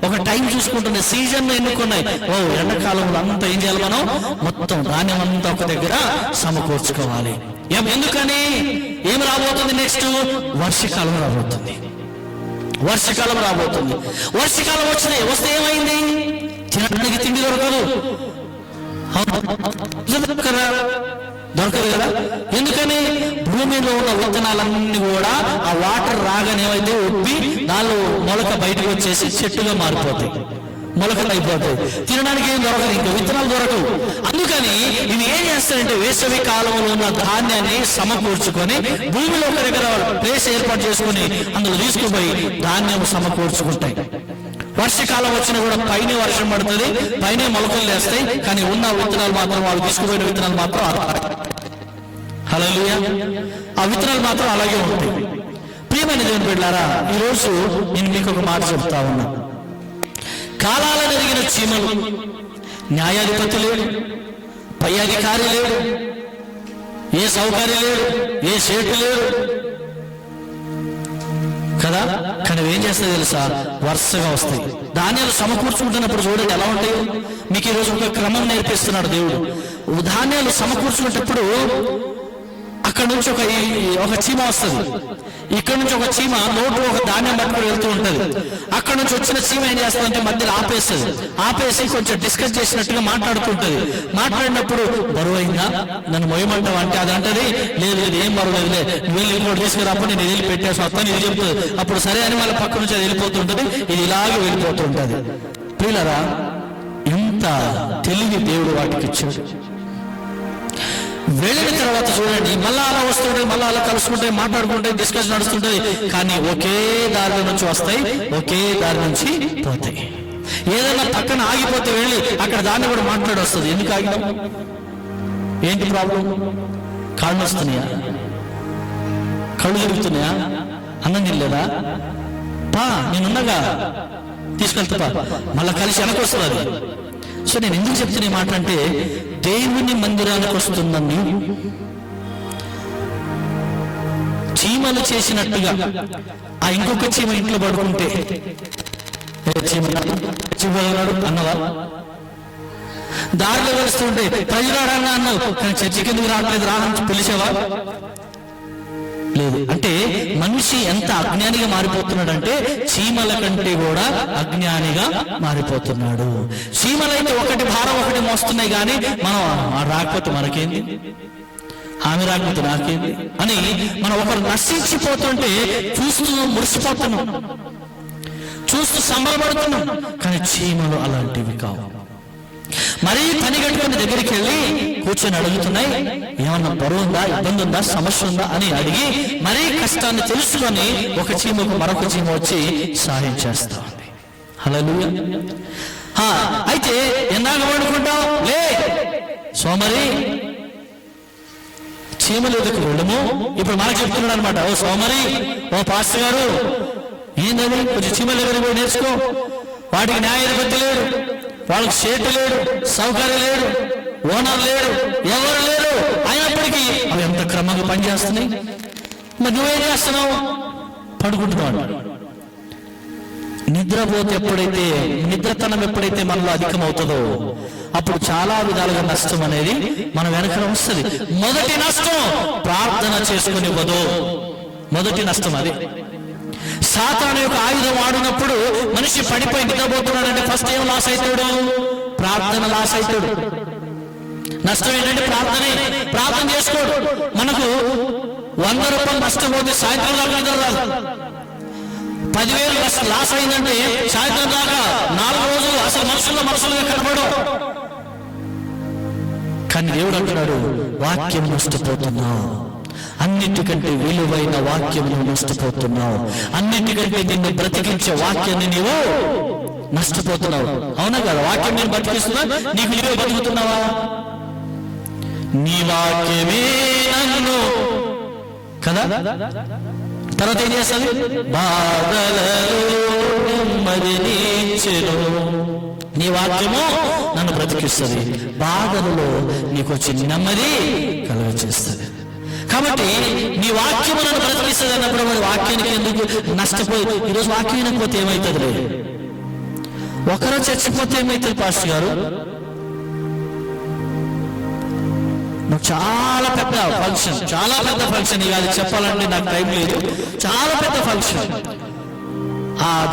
ఒక టైం చూసుకుంటున్నాయి, సీజన్ ఎన్నుకున్నాయి. ఎండాకాలంలో అంతా ఏం చేయాలి, మనం మొత్తం ధాన్యం అంతా ఒక దగ్గర సమకూర్చుకోవాలి. ఎందుకని? ఏం రాబోతుంది? నెక్స్ట్ వర్షకాలం రాబోతుంది. వర్షకాలం వస్తే ఏమైంది? తినడానికి తిండి దొరకదు కదా. ఎందుకని? భూమిలో ఉన్న విత్తనాలన్నీ కూడా ఆ వాటర్ రాగానే ఏమైతే ఉబ్బి దానిలో మొలక బయటకు వచ్చేసి చెట్టుగా మారిపోతాయి. మొలకలు అయిపోతాయి, తినడానికి ఏం దొరకదు, ఇంకా విత్తనాలు దొరకవు. అందుకని ఇవి ఏం చేస్తారంటే వేసవి కాలంలో ఉన్న ధాన్యాన్ని సమకూర్చుకొని భూమిలో ఒక దగ్గర ప్లేస్ ఏర్పాటు చేసుకుని అందులో తీసుకుపోయి ధాన్యం సమకూర్చుకుంటాయి. వర్షకాలం వచ్చినా కూడా పైన వర్షం పడుతుంది, పైన మొలకలు లేస్తాయి, కానీ ఉన్న విత్తనాలు మాత్రం వాళ్ళు తీసుకుపోయిన విత్తనాలు మాత్రం హల్లెలూయా ఆ విత్తనాలు మాత్రం అలాగే ఉంటాయి. ప్రియమైన దేవుని బిడ్డలారా, ఈరోజు నేను మీకు ఒక మాట చెప్తా ఉన్నా. కాలాలను ఎరిగిన చీమలు, న్యాయాధిపతి లేడు, పై అధికారి లేడు, ఏ సౌకర్యం లేడు, ఏ షేటు లేడు కదా. కానీ ఏం చేస్తాయి తెలుసా, వరుసగా వస్తాయి. ధాన్యాలు సమకూర్చుకుంటున్నప్పుడు చూడండి ఎలా ఉంటాయో. మీకు ఈరోజు ఒక క్రమం నేర్పిస్తున్నాడు దేవుడు. ధాన్యాలు సమకూర్చుకునేటప్పుడు అక్కడ నుంచి ఒక చీమ వస్తుంది, ఇక్కడ నుంచి ఒక చీమ నోట్లో ఒక ధాన్యం పట్టుకుని వెళ్తూ ఉంటుంది. అక్కడ నుంచి వచ్చిన చీమ ఏం చేస్తుందంటే మధ్యలో ఆపేసి కొంచెం డిస్కస్ చేసినట్టుగా మాట్లాడుతుంటది. మాట్లాడినప్పుడు బరువైందా, నన్ను మొయ్యమంటావా అంటే అది అంటది, లేదు ఏం బరువు లేదు, నువ్వు వెళ్ళి ఇంకోటి తీసుకురాప్పుడు నేను వెళ్ళి పెట్టేసి వస్తాను ఇది చెప్తుంది. అప్పుడు సరే అని వాళ్ళ పక్క నుంచి అది వెళ్ళిపోతుంటది, ఇది ఇలాగే వెళ్ళిపోతుంటది. ప్రియులారా, ఇంత తెలివి దేవుడు వాటికి ఇచ్చాడు. వెళ్ళిన తర్వాత చూడండి మళ్ళా అలా వస్తుంటాయి, మళ్ళీ అలా కలుసుకుంటాయి, మాట్లాడుకుంటాయి, డిస్కషన్ నడుస్తుంటది. కానీ ఒకే దారి నుంచి వస్తాయి, ఒకే దారి నుంచి పోతాయి. ఏదైనా పక్కన ఆగిపోతే వెళ్ళి అక్కడ దాన్ని కూడా మాట్లాడి వస్తుంది. ఎందుకు ఆగినాం, ఏంటి ప్రాబ్లం, కాళ్ళు వస్తున్నాయా, కళ్ళు తిరుగుతున్నాయా, అన్నం తినలేదా, పా నేనున్నగా తీసుకెళ్తా, మళ్ళా కలిసి వెనక్కి వస్తుంది. సో నేను ఎందుకు చెప్తున్నా మాట అంటే, దేవుని మందిరానికి వస్తున్న నీవు చీమలు చేసినట్టుగా ఆ ఇంకొక చీమ ఇంట్లో పడుకుంటే చీమన్నాడు అన్నవా, దారిలో వెళ్తుంటే ప్రజలాడన్నా అన్నావు, కానీ చర్చికి ఎందుకు రావట్లేదు, రాని పిలిచేవా, లేదు. అంటే మనిషి ఎంత అజ్ఞానిగా మారిపోతున్నాడంటే చీమల కంటే కూడా అజ్ఞానిగా మారిపోతున్నాడు. చీమలైతే ఒకటి భారం ఒకటి మోస్తున్నాయి, కానీ మనం రాకపోతే మనకేంది, ఆమె రాకపోతే నాకేంది అని మనం ఒకరు నశించిపోతుంటే చూస్తూ మురిసిపోతున్నాం, చూస్తూ సంబరపడుతున్నాం. కానీ చీమలు అలాంటివి కావు. మరీ పని కట్టుకుని దగ్గరికి వెళ్ళి కూర్చొని అడుగుతున్నాయి, ఏమన్నా బరువు ఉందా, ఇబ్బంది ఉందా, సమస్య ఉందా అని అడిగి మరీ కష్టాన్ని తెలుసుకొని ఒక చీమకు మరొక చీమ వచ్చి సహాయం చేస్తా ఉంది. హల్లెలూయా. అయితే ఎన్నాళ్ళు పడుకుంటావు, లే సోమరి, చీమలు ఎదుకు వెళ్ళము. ఇప్పుడు మనకు చెప్తున్నాడు అనమాట, ఓ సోమరి, ఓ పాస్టర్ గారు, ఏందని కొంచెం చీమల దగ్గర పోయి నేర్చుకో. వాటికి న్యాయాధిపతి లేడు, వాళ్ళకి షేటు లేడు, సౌకర్యం లేడు, ఓనర్ లేడు, ఎవరు లేరు, అయినప్పటికీ అవి ఎంత క్రమంగా పనిచేస్తున్నాయి. మరి నువ్వేం చేస్తున్నావు, పడుకుంటున్నావు. నిద్రపోతే ఎప్పుడైతే నిద్రతనం ఎప్పుడైతే మనలో అధికమవుతుందో అప్పుడు చాలా విధాలుగా నష్టం అనేది మన వెనక వస్తుంది. మొదటి నష్టం ప్రార్థన చేసుకునివ్వదు, మొదటి నష్టం అది. సాతాను యొక్క ఆయుధం వాడినప్పుడు మనిషి పడిపోయి నిద్రపోతున్నాడంటే ఫస్ట్ ఏం లాస్ అవుతాడు, ప్రార్థన లాస్ అవుతాడు. నష్టం ఏంటంటే ప్రార్థన చేసుకోడు. మనకు 100 రూపాయలు నష్టం పోతే సాయంత్రం దాకా నిద్ర రాదు. 10,000 లాస్ అయిందంటే సాయంత్రం దాకా 4 రోజులు అసలు మనసులుగా కనపడవు. కానీ దేవుడు అంటున్నాడు, వాక్యం నష్టపోతున్నావు, అన్నిటికంటే విలువైన వాక్యం నువ్వు నష్టపోతున్నావు, అన్నిటికంటే నిన్ను బ్రతికించే వాక్యాన్ని నీవు నష్టపోతున్నావు. అవునా కదా, వాక్యం నేను బ్రతికిస్తున్నా, నీకు నీవే బతుకుతున్నావా? నీ వాక్యమే నన్ను కదా. తర్వాత ఏం చేస్తుంది, బాధలలో నెమ్మదినిచ్చెను. నీ వాక్యము నన్ను బ్రతికిస్తుంది, బాధలలో నీకు వచ్చి నెమ్మది కలుగచేస్తుంది. కాబట్టి నీ వాక్యము నన్ను బ్రతికిస్తుంది అన్నప్పుడు మరి వాక్యానికి ఎందుకు నష్టపోయి, ఈరోజు వాక్యం వినకపోతే ఏమవుతుంది లేదు, ఒకరు చచ్చిపోతే ఏమవుతుంది పాస్టర్ గారు? చాలా పెద్ద ఫంక్షన్ ఇక అది చెప్పాలంటే నాకు టైం లేదు. చాలా పెద్ద ఫంక్షన్,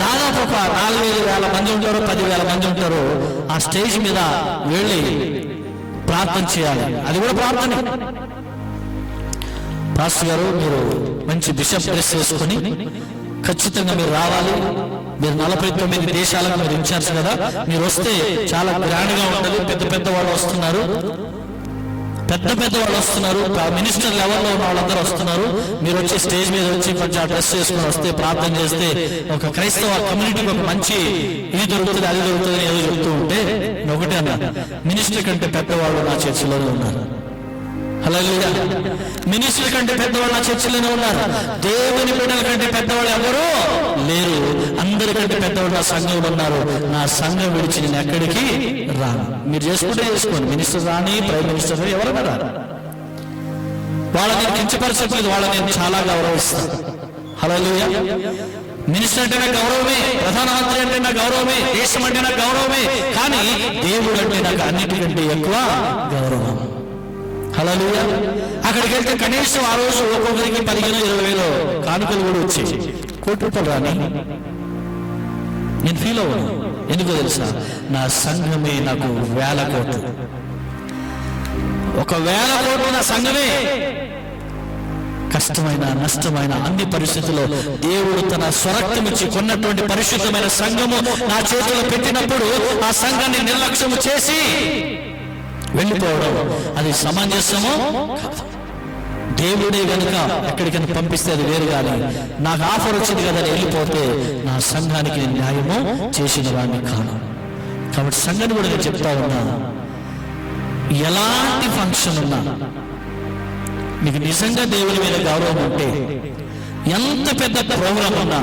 దాదాపు ఒక 4,000 మంది ఉంటారు, 10,000 మంది ఉంటారు. ఆ స్టేజ్ మీద వెళ్ళి ప్రార్థన చేయాలి, అది కూడా ప్రార్థన. పాస్టర్ గారు మీరు మంచి బిషప్ డ్రెస్ వేసుకొని ఖచ్చితంగా మీరు రావాలి, మీరు 49 దేశాలకు మీరు ఇన్ఛార్జ్ కదా, మీరు వస్తే చాలా గ్రాండ్ గా ఉంటుంది. పెద్ద వాళ్ళు వస్తున్నారు, వాళ్ళు వస్తున్నారు, మినిస్టర్ లెవెల్లో ఉన్న వాళ్ళందరూ వస్తున్నారు. మీరు వచ్చి స్టేజ్ మీద వచ్చి కొంచెం డ్రెస్ చేసుకుని వస్తే, ప్రార్థన చేస్తే ఒక క్రైస్తవ కమ్యూనిటీకి ఒక మంచి ఇది దొరుకుతుంది, అది దొరుకుతుంది అని ఏదో చెప్తూ ఉంటే ఒకటే అన్నా, మినిస్టర్ కంటే పెద్దవాళ్ళు నా చర్చిలోనే ఉన్నారు. హల్లెలూయా. మినిస్టర్ కంటే పెద్దవాళ్ళు నా చర్చిలోనే ఉన్నారు. దేవుని బిడ్డల కంటే పెద్దవాళ్ళు ఎవరు లేరు. అందరికంటే పెద్దవాళ్ళు నా సంఘంలో ఉన్నారు. నా సంఘం విడిచి నేను ఎక్కడికి రాను. మీరు చేసుకుంటే చేసుకోండి, మినిస్టర్ రాని, ప్రైమ్ మినిస్టర్ ఎవరైనా రారు. వాళ్ళని నేను కించపరచట్లేదు, వాళ్ళని నేను చాలా గౌరవిస్తాను. హల్లెలూయా. మినిస్టర్ అంటే నాకు గౌరవమే, ప్రధానమంత్రి అంటే నాకు గౌరవమే, దేశం అంటే నాకు గౌరవమే. కానీ దేవుడు అంటే నాకు అన్నిటికంటే ఎక్కువ గౌరవం. హల్లెలూయా. అక్కడికి వెళ్తే కనీసం ఆ రోజు ఒక్కొక్కరికి 15,000-20,000 కానుకలు కూడా వచ్చాయి. ₹1,00,00,000 రాని నేను ఫీల్ అవ్వను. ఎందుకో తెలుసా, నా సంఘమే నాకు 1,000 కోట్లు. 1,000 కోట్లు నా సంఘమే. కష్టమైన నష్టమైన అన్ని పరిస్థితుల్లో దేవుడు తన స్వరక్తం ఇచ్చి కొన్నటువంటి పరిశుద్ధమైన సంఘము నా చేతిలో పెట్టినప్పుడు ఆ సంఘాన్ని నిర్లక్ష్యము చేసి వెళ్ళిపోవడం అది సమంజసమో కాదు. దేవుడే కనుక ఎక్కడికైనా పంపిస్తే అది వేరు. కానీ నాకు ఆఫర్ వచ్చింది కదా వెళ్ళిపోతే నా సంఘానికి న్యాయము చేసిన వాడిని కాను. కాబట్టి సంఘాన్ని కూడా నేను చెప్తా ఉన్నా, ఎలాంటి ఫంక్షన్ ఉన్నా మీకు నిజంగా దేవుని మీద గౌరవం ఉంటే, ఎంత పెద్ద ప్రోగ్రాం ఉన్నా,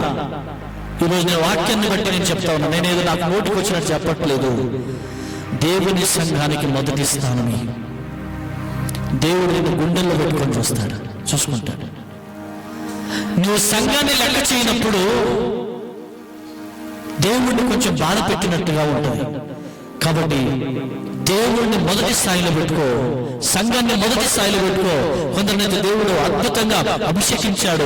ఈరోజు నేను వాక్యాన్ని బట్టి నేను చెప్తా ఉన్నా, నేనేదో నాకు నోటికి వచ్చినట్టు చెప్పట్లేదు. దేవుని సంఘానికి మొదటి స్థానమే. దేవుడు నిన్ను గుండెల్లో పెట్టుకొని చూసుకుంటాడు. నువ్వు సంఘాన్ని లెక్క చేయనప్పుడు దేవుడిని కొంచెం బాధ పెట్టినట్టుగా ఉంటుంది. కాబట్టి దేవుడిని మొదటి స్థాయిలో పెట్టుకో, సంఘాన్ని మొదటి స్థాయిలో పెట్టుకో. కొందరినైతే దేవుడు అద్భుతంగా అభిషేకించాడు,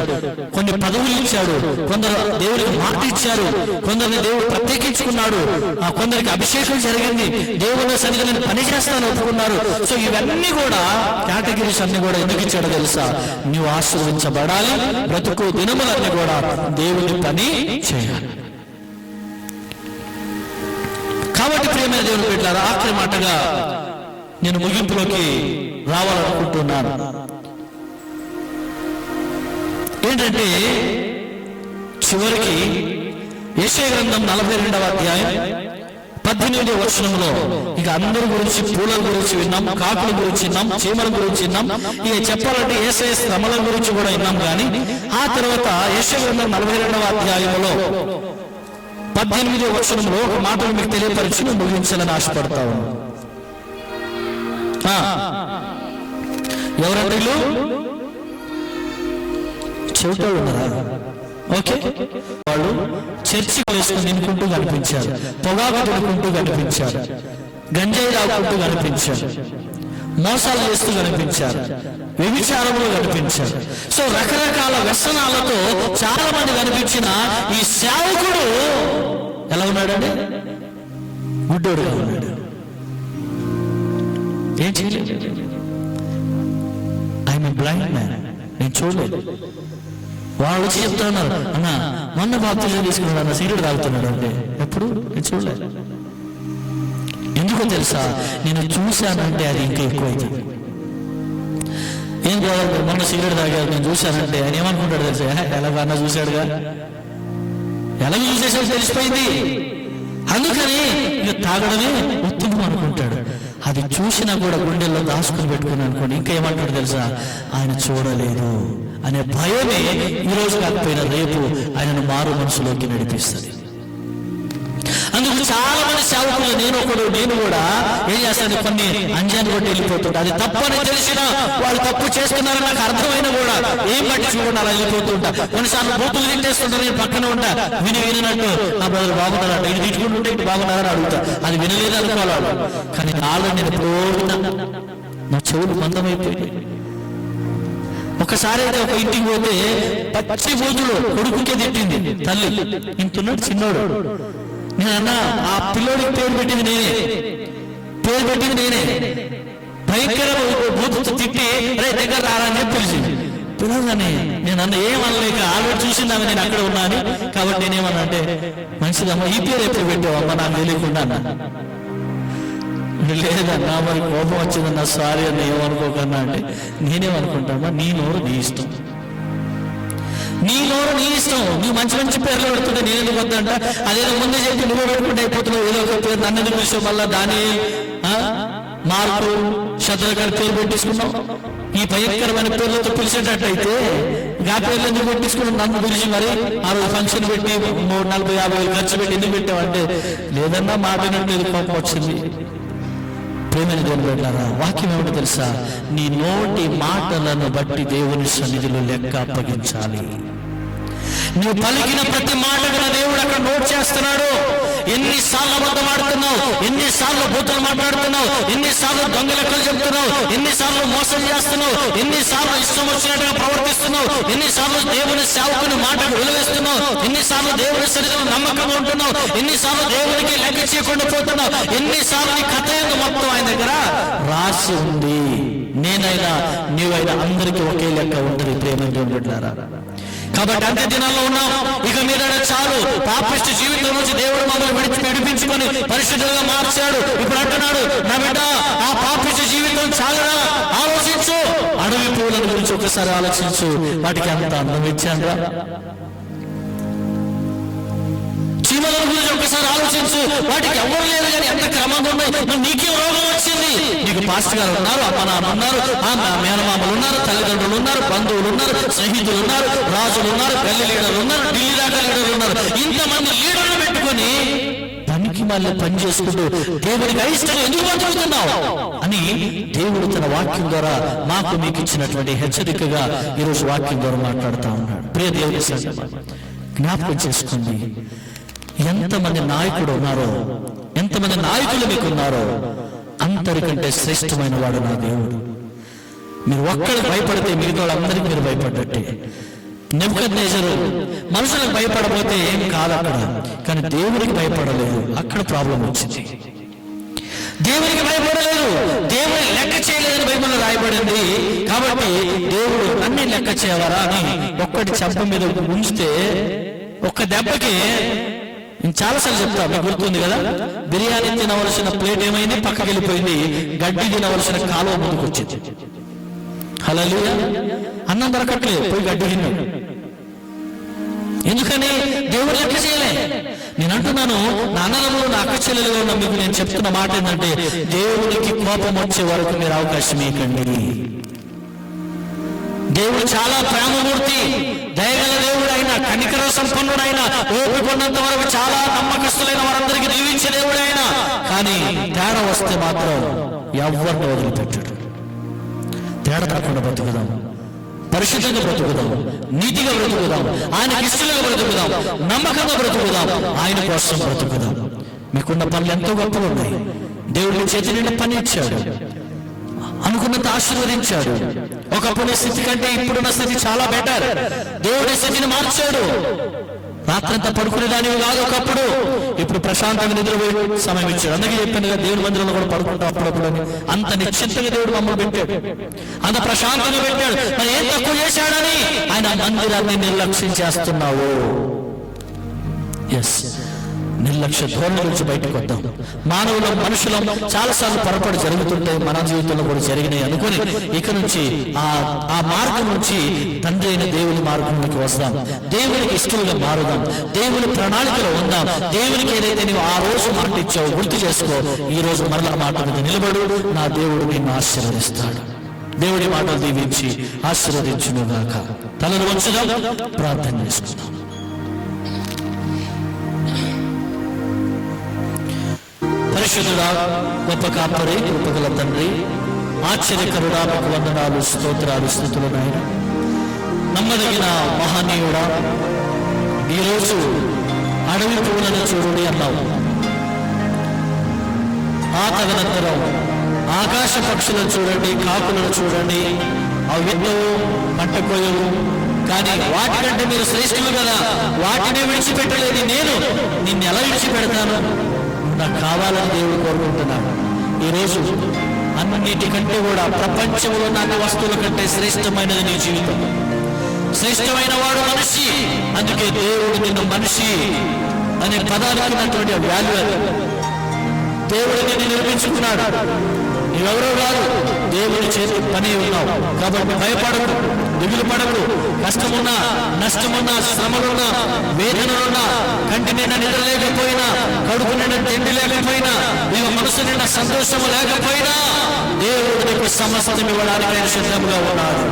కొన్ని పదవులు ఇచ్చాడు, కొందరు దేవుడికి మాట ఇచ్చారు, కొందరిని దేవుడు ప్రత్యేకించుకున్నాడు, కొందరికి అభిషేకం జరిగింది, దేవుని సన్నిధిలో నేను పని చేస్తాను ఒప్పుకున్నారు. సో ఇవన్నీ కూడా కేటగిరీస్ అన్ని కూడా ఎందుకు ఇచ్చాడో తెలుసా, నువ్వు ఆశీర్వదించబడాలి, బ్రతుకు దినములన్నీ కూడా దేవుని పని చేయాలి. కాబట్టి ప్రియమైన దేవుని బిడ్డలారా, ఆఖరి మాటగా నేను ముగింపులోకి రావాలనుకుంటున్నాను. ఏంటంటే చివరికి యెషయా గ్రంథం 42వ అధ్యాయం 18వ వచనంలో ఇక అందరి గురించి, పూల గురించి విన్నాం, కాకుల గురించి విన్నాం, చీమల గురించి విన్నాం. ఇక చెప్పాలంటే యేసయ్య శ్రమల గురించి కూడా విన్నాం. కానీ ఆ తర్వాత యెషయా గ్రంథం 42వ అధ్యాయంలో 18వ వచనంలో ఒక మాటను మీకు తెలియపరిచి ముగించాలని ఆశపడతా ఉన్నాను. ఎవరంటే చెవిటోళ్ళు ఉన్నారా? ఓకే, వాళ్ళు చర్చి వేసుకుని నింపుకుంటూ కనిపించారు, పొగాకు తినుకుంటూ కనిపించారు, గంజాయి తాగుకుంటూ కనిపించారు, మోసాలు చేస్తూ కనిపించారు, వ్యభిచారంలో కనిపించారు. సో రకరకాల వ్యసనాలతో చాలా మంది కనిపించిన ఈ సేవకుడు ఎలా ఉన్నాడండి? గుడ్డోడుగా ఉన్నాడు. ఏం చేయలేదు. ఐఎమ్ బ్లైండ్ మ్యాన్, నేను చూడలేదు. వాళ్ళు చెప్తున్నారు, అన్న మొన్న బాప్తిజం తీసుకున్నాడు, అన్న సిగరెట్ తాగుతున్నాడు అంటే ఎప్పుడు నేను చూడలేదు. ఎందుకో తెలుసా, నేను చూశానంటే అది ఇంకా ఎక్కువైతే. ఏం కావాలి, మొన్న సిగరెట్ తాగారు నేను చూశానంటే ఆయన ఏమనుకుంటాడు తెలుసా, ఎలాగన్నా చూశాడుగా, ఎలాగ చూసేసాడు తెలిసిపోయింది, అందుకని ఇక తాగడమే ఉత్తమం అనుకుంటాడు. అది చూసినా కూడా గుండెల్లో దాచుకుని పెట్టుకుని అనుకోండి, ఇంకా ఏమంటాడు తెలుసా, ఆయన చూడలేదు అనే భయమే ఈరోజు కాకపోయినా రేపు ఆయనను మారు మనసులోకి నడిపిస్తుంది. అందుకు చాలా మంది సేవకులు, నేను కూడా ఏం చేస్తాను, కొన్ని అంజాన్ని కొట్టి వెళ్ళిపోతుంటా. అది తప్పని తెలిసినా, వాళ్ళు తప్పు చేస్తున్నారని నాకు అర్థమైనా కూడా ఏం పట్టించుకోకుండా అలా వెళ్ళిపోతుంటా. కొన్నిసార్లు బూతులు తింటేస్తుంటా, నేను పక్కన ఉంటా, వినట్టు నా బ్రదర్ బాగున్నారంట, ఇది తిట్టుకుంటుంటే ఇటు బాగున్నారని అడుగుతా. అది వినలేదు అనుకోవాలి, కానీ నాలో నేను ఎప్పుడో నా చెవులు మందమైపోయింది. ఒకసారి అయితే ఒక ఇంటికి పోతే పచ్చి బూతులు కొడుకుకే తిట్టింది తల్లి, ఇంటున్నాడు చిన్నోడు. నేను అన్నా, ఆ పిల్లోడికి పేరు పెట్టింది నేనే, భయంకర బూతుతో తిట్టి రే దగ్గర రారా అని చెప్పి పిలిచింది. పిలవగానే నేను అన్న ఏమనలేక ఆల్రెడీ చూసిందామె నేను అక్కడ ఉన్నాను కాబట్టి నేనేమన్నా అంటే మంచిదమ్మా ఈ పేరు ఎప్పుడు పెట్టావమ్మా నాకు తెలియకుండా అన్నా. లేదన్నా మరి కోపం వచ్చిందన్నా సారీ అన్న ఏమనుకోకన్నా అంటే నేనేమనుకుంటామా నీ నోరు నీ ఇష్టం, నీ నోరు నీ ఇష్టం. నువ్వు మంచి మంచి పేర్లు పెడుతుంటే నేను ఎందుకు వద్దంట, అదేదో ముందే చెప్పి నువ్వు పెట్టుకుంటే అయిపోతున్నావు. ఏదో ఒక పేరు నన్ను ఎందుకు విషయం మళ్ళా దాని మార్పు శత్రుఘ్న పేరు పెట్టించుకున్నావు. ఈ భయంకరమైన పేర్లతో పిలిచేటట్టయితే ఆ పేర్లు ఎందుకు పెట్టించుకున్నావు? నన్ను పిలిచి మరి ఆ రోజు ఫంక్షన్ పెట్టి 340-50 ఖర్చు పెట్టి ఎందుకు పెట్టావంటే లేదన్నా మాట వినట్లేదు, కోపం వచ్చింది. ప్రేమని దేవుని పెట్టారా? వాక్యం ఏమిటో తెలుసా? నీ నోటి మాటలను బట్టి దేవుని సన్నిధిలో లెక్క అప్పగించాలి. నువ్వు పలికిన ప్రతి మాటకు దేవుడు అక్కడ నోట్ చేస్తున్నాడు. ఎన్నిసార్లు అబద్ధం ఆడుతున్నావు, ఎన్నిసార్లు బూతులు మాట్లాడుతున్నావు, ఎన్నిసార్లు దొంగ లెక్కలు చెప్తున్నావు, ఎన్నిసార్లు మోసం చేస్తున్నావు, ఎన్నిసార్లు ఇష్టం వచ్చినట్టుగా ప్రవర్తిస్తున్నావు, ఎన్నిసార్లు దేవుని సేవకుని మాటకు విలువేస్తున్నావు, ఎన్నిసార్లు దేవుని సన్నిధిలో నమ్మకంగా ఉంటున్నావు, ఎన్నిసార్లు దేవునికి లెక్క చేయకుండా పోతున్నావు, ఎన్నిసార్లు నీ కథ ఎందుకు మొత్తం ఆయన దగ్గర రాసి ఉంది. నేనైనా నీవైనా అందరికీ ఒకే లెక్క ఉంటుంది. ప్రేమ దేవుడులారా, కాబట్టి అంత్య దినాల్లో ఉన్నాం. ఇక మీద చాలు, పాపిష్టి జీవితం నుంచి దేవుడు మమ్మల్ని విడిపించుకొని పరిశుద్ధంగా మార్చాడు. ఇప్పుడు అంటున్నాడు, నా బిడ్డ ఆ పాపిష్టి జీవితం చాలరా, ఆలోచించు. అడవి పూల గురించి ఒకసారి ఆలోచించు, వాటికి అంత అందం ఇచ్చాను. చీమల గురించి ఒకసారి ఆలోచించు, వాటికి ఎవరు లేదు కానీ ఎంత క్రమంగా ఉన్నాయి. నీకే రోగం వచ్చింది, నీకు పాస్టర్ గారు ఉన్నారు, అమ్మ నాన్న ఉన్నారు, మేనమామలు ఉన్నారు, తల్లిదండ్రులు ఉన్నారు, బంధువులు ఉన్నారు, స్నేహితులు ఉన్నారు, రాజులు ఉన్నారు, గల్లీ లీడర్లు ఉన్నారు, ఢిల్లీ దాకా లీడర్లు ఉన్నారు. ఇంతమంది లీడర్లు పెట్టుకొని పనికి మళ్ళీ పని చేసుకుంటూ దేవుడికి అయిష్టం ఎందుకు బతుకుతున్నావు అని దేవుడు తన వాక్యం ద్వారా మాకు మీకు ఇచ్చినటువంటి హెచ్చరికగా ఈరోజు వాక్యం ద్వారా మాట్లాడుతూ ఉన్నాడు. ప్రియ దేవుని జ్ఞాపకం చేసుకోండి, ఎంతమంది నాయకుడు ఉన్నారో, ఎంతమంది నాయకులు మీకు ఉన్నారో అందరికంటే శ్రేష్టమైన వాడు నా దేవుడు. మీరు ఒక్కడికి భయపడితే మిగతా వాళ్ళందరికీ మీరు భయపడ్డట్టే. నెబుకద్నెజరు మనుషులకు భయపడబోతే ఏం కాదు అక్కడ, కానీ దేవుడికి భయపడలేదు, అక్కడ ప్రాబ్లం వచ్చింది. దేవుడికి భయపడలేదు, దేవుని లెక్క చేయలేదని బైబిల్లో రాయబడింది. కాబట్టి దేవుడు అన్ని లెక్క చేయవరా అని ఒక్కటి చెంప మీద ఉంచితే ఒక్క దెబ్బకి, నేను చాలాసార్లు చెప్తా, మీకు గుర్తుంది కదా, బిర్యానీ తినవలసిన ప్లేట్ ఏమైంది, పక్కకి వెళ్ళిపోయింది, గడ్డి తినవలసిన కాలువ ముందుకు వచ్చింది. హల్లెలూయా. అన్నం దొరకట్లేదు, పోయి గడ్డి తిన్నాడు. ఎందుకని? దేవుడు లెక్క చేయలే. నేను అంటున్నాను, నా అన్నదమ్ములు నా అక్క చెల్లెలుగా ఉన్న మీకు నేను చెప్తున్న మాట ఏంటంటే, దేవుడికి కోపం వచ్చే వరకు మీరు అవకాశం ఇవ్వకండి. దేవుడు చాలా ప్రేమమూర్తి, దయగల దేవుడు అయిన, కనికర సంపన్నుడైన, ఓపిక ఉన్నంత వరకు చాలా నమ్మకస్తులైన వారందరికీ దీవించే దేవుడు అయిన, కానీ తేడా వస్తే మాత్రం ఎవరిని వదిలిపెట్టాడు. తేడా తప్పకుండా బ్రతుకుదాం, పరిశుద్ధంగా బ్రతుకుదాం, నీతిగా బ్రతుకుదాం, ఆయనకి ఇష్టంగా బ్రతుకుదాం, నమ్మకంగా బ్రతుకుదాం, ఆయన కోసం బ్రతుకుదాం. మీకున్న పనులు ఎంతో గొప్పగా ఉన్నాయి. దేవుడి చేతి నిండా పని ఇచ్చాడు, అనుకున్నంత ఆశీర్వదించాడు. ఒకప్పుడు స్థితి కంటే ఇప్పుడున్న స్థితి చాలా బెటర్. దేవుడి స్థితిని మార్చాడు. రాత్రంతా పడుకునేదానివి కాదు ఒకప్పుడు, ఇప్పుడు ప్రశాంతంగా నిద్రపోయే సమయం ఇచ్చాడు. అందుకే చెప్పాను కదా, దేవుడి మందిరంలో కూడా పడుకుంటాం అప్పుడప్పుడు. అంత నిశ్చింతగా దేవుడు మమ్మల్ని పెట్టాడు, అంత ప్రశాంతంగా పెట్టాడు. మరి ఏం తక్కువ చేశాడని ఆయన మందిరాన్ని నిర్లక్ష్యం చేస్తున్నావు. ఎస్, నిర్లక్ష్య ధోరణి నుంచి బయటకు వద్దాం. మానవులు, మనుషులం చాలాసార్లు పొరపాటు జరుగుతుంటాయి, మన జీవితంలో కూడా జరిగినాయి అనుకుని ఇక నుంచి ఆ మార్గం నుంచి తండ్రి అయిన దేవుని మార్గంలోకి వస్తాం. దేవునికి ఇష్టలుగా మారుదాం, దేవుని ప్రణాళికలో ఉందాం. దేవునికి ఏదైతే నీవు ఆ రోజు మాట ఇచ్చావో గుర్తు చేసుకో. ఈ రోజు మరల మాట మీద నిలబడు, నా దేవుడు నిన్ను ఆశీర్వదిస్తాడు. దేవుడి మాటలు దీవించి ఆశీర్వదించునుగాక. తలను వంచుదాం, ప్రార్థన చేసుకుందాం. పరిశుద్ధుడా, గొప్ప కాపరి, కృపగల తండ్రి, ఆశ్చర్యకరుడా, మీకు వందనాలు, స్తోత్రాలు, స్తుతులు నాయన. నమ్మదగిన మహనీయుడా, ఈరోజు అడవి పువ్వులను చూడండి అన్నావు. ఆ తదనంతరం ఆకాశ పక్షులను చూడండి, కాకులను చూడండి, అవి విత్తవు, పంట కోయవు, కానీ వాటికంటే మీరు శ్రేష్ఠులు కదా, వాటినే విడిచిపెట్టలేదు. నేను నిన్ను ఎలా విడిచిపెడతాను? నాకు కావాలని దేవుడు కోరుకుంటున్నాడు. ఈరోజు అన్నిటికంటే కూడా ప్రపంచంలో ఉన్న అన్ని వస్తువుల కంటే శ్రేష్టమైనది నీ జీవితం. శ్రేష్టమైన వాడు మనిషి. అందుకే దేవుడు నిన్ను మనిషి అనే పదానికి ఉన్నటువంటి వాల్యూ అది. దేవుడు నిన్ను నిర్మించుకున్నాడు. నువ్వెవరో కాదు, దేవుడి చేతి పని ఉన్నావు. కాబట్టి భయపడకు, దిగులు పడకు. కష్టమున్నా, నష్టమున్నా, శ్రమలున్నా, వేదనలున్నా, కంటి నిండా నిద్ర లేకపోయినా, కడుపు నిండా తిండి లేకపోయినా, నీవు మనసు నిండా సంతోషము లేకపోయినా, దేవుడు నీకు సమస్తం ఇవ్వడానికి ఆయన సిద్ధంగా ఉన్నాడు.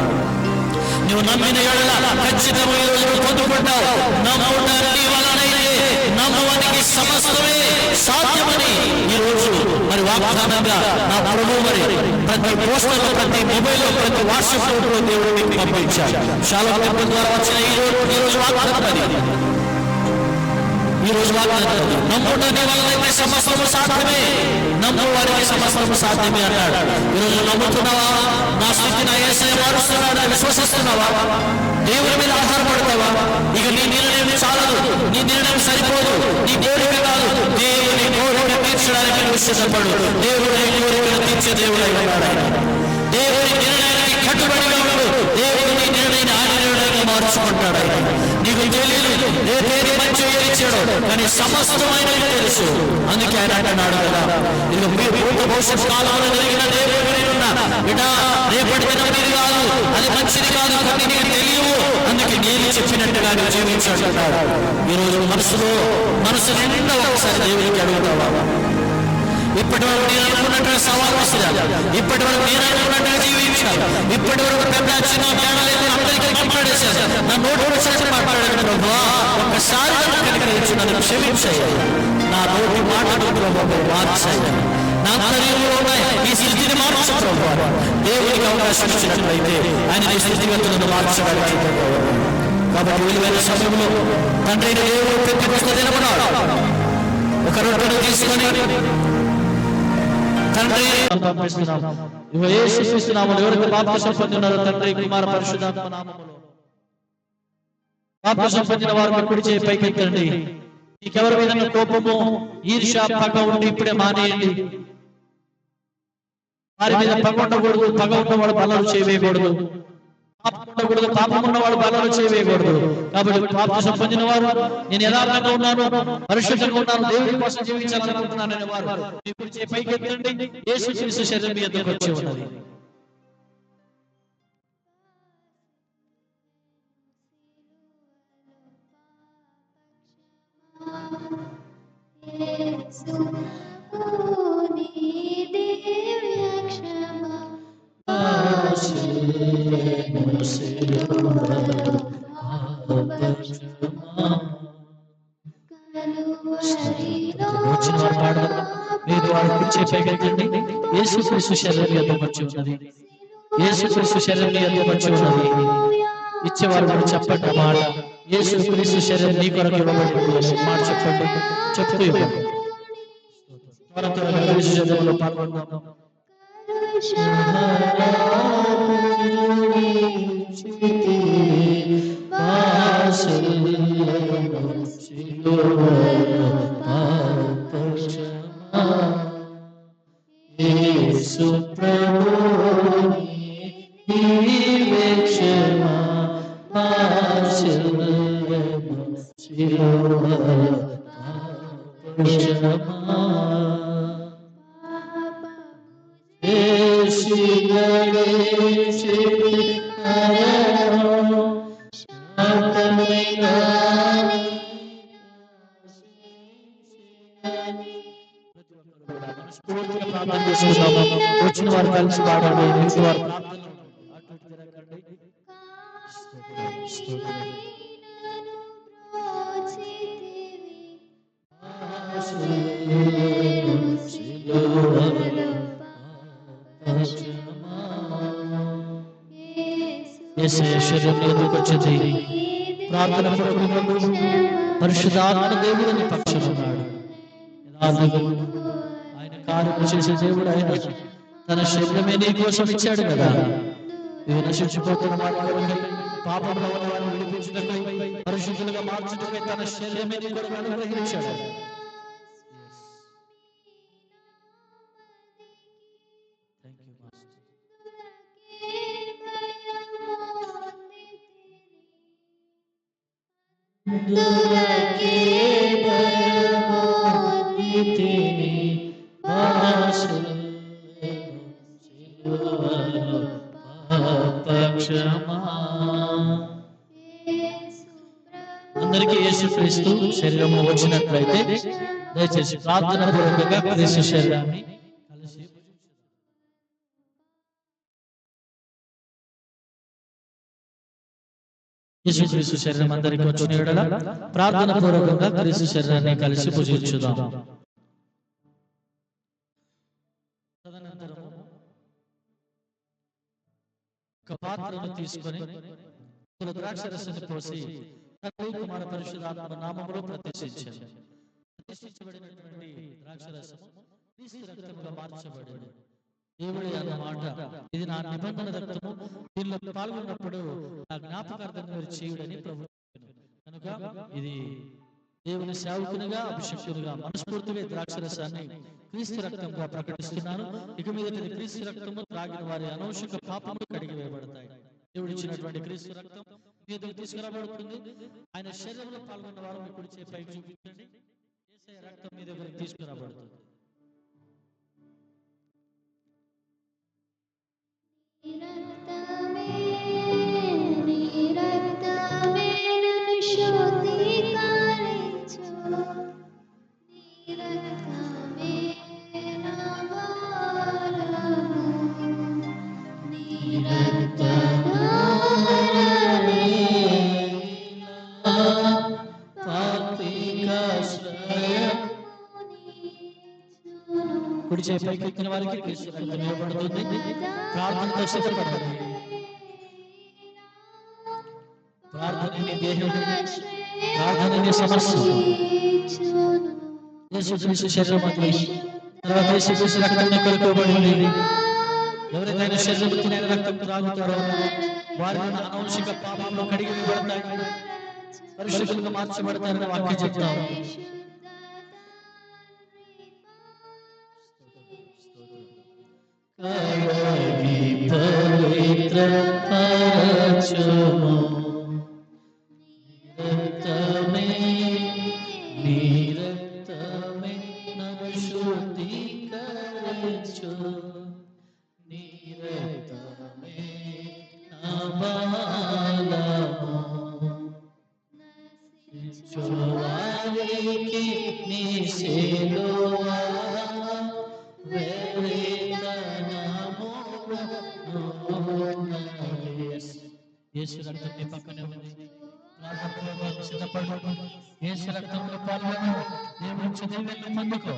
నువ్వు నమ్మిన ఎడల ఖచ్చితంగా ఈ రోజు పొందుకుంటావు. నమ్ముటానికి వలనైతే నమ్మవానికి సమస్తమే సాధ్యమని ఈ రోజు మరి వాగ్దానంగా నా ప్రభు మరి ప్రతి పోస్టర్, ప్రతి మొబైల్, ప్రతి వాట్సాప్ లో దేవుడు మీకు పంపించాడు. చాలా టెంపుల్ ద్వారా వచ్చిన ఈ రోజు వాగ్దానం అది. ఈ రోజు వాగ్దానం నమ్ముటని వలనైతే సమస్తము సాధ్యమే, నమ్ము వారికి సమస్తము సాధ్యమే అన్నాడు. ఈరోజు నమ్ముతున్నావా? నా స్థితి నా యేసయ్య మారుస్తున్నాడు విశ్వసిస్తున్నావా? దేవుని మీద ఆధారపడతావా? ఇక నీ నిర్ణయం చాలదు, నీ నిర్ణయం సరిపోదు, నీ కోరిక కాదు, దేవుని కోరిక తీర్చడానికి నువ్వు సిద్ధపడు. దేవుడు నీ కోరికను తీర్చే దేవుడై ఉన్నాడు. దేవుని నిర్ణయానికి కట్టుబడిగా ఉన్నాడు. దేవుడు నీ నిర్ణయాన్ని ఆయన నిర్ణయంగా మార్చుకుంటాడు. నీకు తెలియదు ఏ దేని మంచి ఇచ్చాడు, కానీ సమస్తం ఆయనకు తెలుసు. అందుకే ఆయన అంటున్నాడు కదా, ఇక మీ భూత భవిష్యత్ కాలంలో జరిగిన దేవుడు బిడ్డ, రేపటి దినం ఇది కాదు, అది మంచిది కాదు, కానీ నీకు తెలియవు. అందుకే నేను చెప్పినట్టుగా నువ్వు జీవించాడు. ఈరోజు మనసు నిండా ఒకసారి దేవుడికి అడుగుతావా? ఇప్పటి వరకు నేను అనుకున్నట్టుగా సవాల్ వస్తుంది, ఇప్పటి వరకు నేను అనుకున్నట్టుగా జీవించాలి, ఇప్పటి వరకు పెద్ద చిన్న తేడాలు అందరికీ మాట్లాడేశాను, నా నోటి వచ్చేసి మాట్లాడాను. ప్రభా ఒక్కసారి కనికరించు, నన్ను క్షమించాయి, నా నోటి మాటలు ప్రభావం మార్చాయి, నా అంతర్యంలో ఉన్నాయి ఈ స్థితిని మార్చు ప్రభావ. దేవుడికి అవకాశం ఇచ్చినట్లయితే ఆయన ఈ స్థితిగతులను మార్చడానికి. కాబట్టి విలువైన సమయంలో తండ్రి దేవుడు పెద్దకొస్తే తినమన్నాడు. ఒక రొట్టెను తీసుకొని తండ్రి యేసుక్రీస్తునామములో ఎవరికి బాప్తిసం పొందినారో తండ్రి, కుమార, పరిశుద్ధాత్మ నామములో బాప్తిసం పొందిన వారు కుడి చేయి పైకెత్తండి. నీకెవరి మీద కోపము, ఈర్ష్య, పగ ఉండి ఇప్పుడే మానేయండి. వారి మీద పగ ఉండకూడదు, పగ ఉన్నవాడు బలాలు చేయవేయకూడదు, పాపం ఉండకూడదు, పాపం ఉన్నవాడు బలాలు చేయవేయకూడదు. కాబట్టి బాప్తిసం పొందిన వారు, నేను యథార్థంగా ఉన్నాను, పరిశుద్ధంగా ఉన్నాను, దేవుడి కోసం జీవించాలనుకుంటున్నాను అనే వారు ఇప్పుడు పైకి ఎత్తండి. యేసుక్రీస్తు శరీరం మీ యొద్దకు వచ్చి ఉన్నది. వచ్చిన వారు పాడదాం. మీరు వారు కూర్చే పైకెత్తండి. యేసుక్రీస్తు శరీరం మీ యొద్దకు వచ్చి ఉన్నది. యేసుక్రీస్తు శరీరం మీ యొద్దకు వచ్చి ఉన్నది. ఇచ్చేవారు కూడా చెప్పండి మాట. యేసుక్రీస్తు శరీరం నీ కొరకు ఇవ్వబడింది మాట చెప్పండి, చెప్తూ ఇవ్వండి. శరీరంలో పాల్గొందాం. యేసు ప్రభుని నీవే క్షమా, ఆశీర్వాదము శిలువ క్షమా. యేసు గణేశి నరో శాంతమైన వచ్చిన వారు కలిసి పాడండి. ఇంటి వారు ప్రార్థన పరిశుద్ధాత్మ దేవుడు నీ పక్షాన ఉన్నాడు. ఆయన కార్యం చేసే దేవుడు ఆయన. తన శరీరమే నీ కోసం ఇచ్చాడు కదా. నశించిపోతున్న పాపంలో ఉన్న వారిని విడిపించుటకై, పరిశుద్ధులుగా మార్చుటకై తన శరీరమే నీ కొరకు అనుగ్రహించాడు. అందులకే పరమోన్నతిని అందరికీ యేసుక్రీస్తు శరీరము వచ్చినట్లయితే దయచేసి ప్రార్థన పూర్వకంగా క్రీస్తు శరీరాన్ని కలిసి యేసుక్రీస్తు శరీరం అందరికీ వచ్చిన యెడల ప్రార్థన పూర్వకంగా క్రీస్తు శరీరాన్ని కలిసి పూజించుదాం. తదనంతరము ఒక పాత్రను తీసుకొని ద్రాక్షరసాన్ని పోసి తండ్రి కుమార పరిశుద్ధాత్మ నామములో ప్రతిష్ఠించారు. ప్రతిష్ఠించబడినటువంటి ద్రాక్షరసము క్రీస్తు రక్తముగా మార్చబడింది. దేవుడి అన్నమాట, ఇది నా నిబంధన రక్తము, దీనిలో పాల్గొన్నప్పుడు నా జ్ఞాపకార్థం మీరు చేయుడని ప్రభువు కనుక ఇది దేవుని సేవకునిగా అభిషేకునిగా మనస్ఫూర్తిగా ద్రాక్షరసాన్ని క్రీస్తు రక్తంగా ప్రకటిస్తున్నాను. ఇక మీద క్రీస్తు రక్తము త్రాగిన వారి అనవసర పాపములు కడిగి వేయబడతాయి. దేవుడిచ్చినటువంటి క్రీస్తు రక్తం మీద తీసుకురాబడుతుంది. ఆయన శరీరంలో పాల్గొన్న వారు మీ కుడి చేయి పైకి చూపించండి. యేసయ్య రక్తం మీ దగ్గరికి తీసుకురాబడుతుంది. కుడి చేయి పైకి ఎత్తిన వారికి క్రీస్తు రక్తం ఇవ్వబడుతుంది. ప్రార్థనతో సిద్ధపడండి. ప్రార్థనని దేహం, ప్రార్థనని సమస్య. యేసుక్రీస్తు శరీరం అట్లా తర్వాత యేసుక్రీస్తు రక్తంలో కొలుకోబడింది. ఎవరైతే శరీరం తినే రక్తం త్రాగుతారో వారి అనవసర పాపంలో కడిగి వేయబడతాయి, పరిశుద్ధంగా మార్చబడతారని వాక్యం చెప్తాం. పవిత్ర పరచుము రక్తమే, నీ రక్తమే నన్ను శుద్ధీకరించు, నీ రక్తమే నా బలము, వారికి నీ సిలువ యేసు రక్తం మీ పక్కనే ఉంది. ప్రార్థనలో సిద్ధపడు. యేసు రక్తంలో పాల్గొను. దేవుని నుంచి దీవెనలు పొందుకో.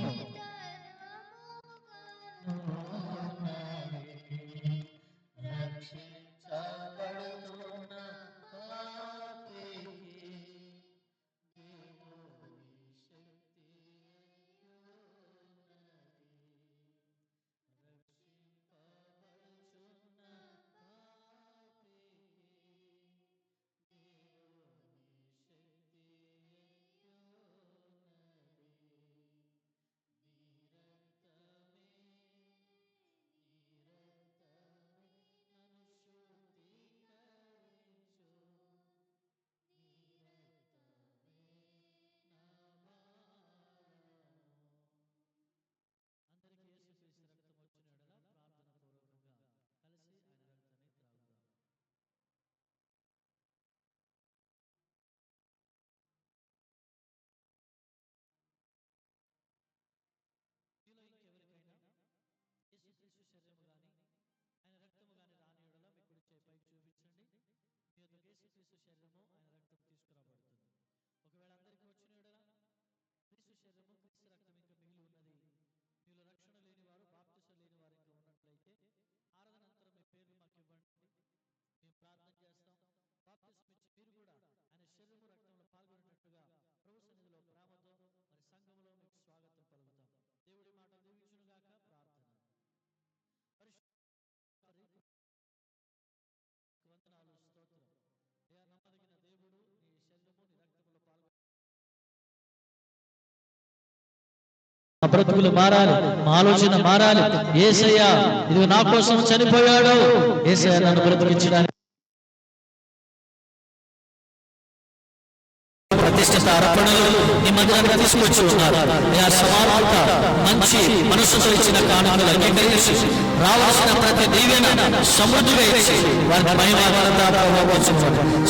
మా బ్రతుకులు మారాలి, మా ఆలోచన మారాలి. యేసయ్య ఇది నా కోసం చనిపోయాడు. యేసయ్య నన్ను బ్రతికించడానికి చేసినటువంటి అర్పణలు నీ మందిరాన్ని తీసుకొచ్చి ఉన్నారు. ఆ సమానత మంచి మనసుతో ఇచ్చిన కానుకలు అంగీకరించి రావాల్సిన ప్రతి దీవెన సమృద్ధిగా ఇచ్చి వారి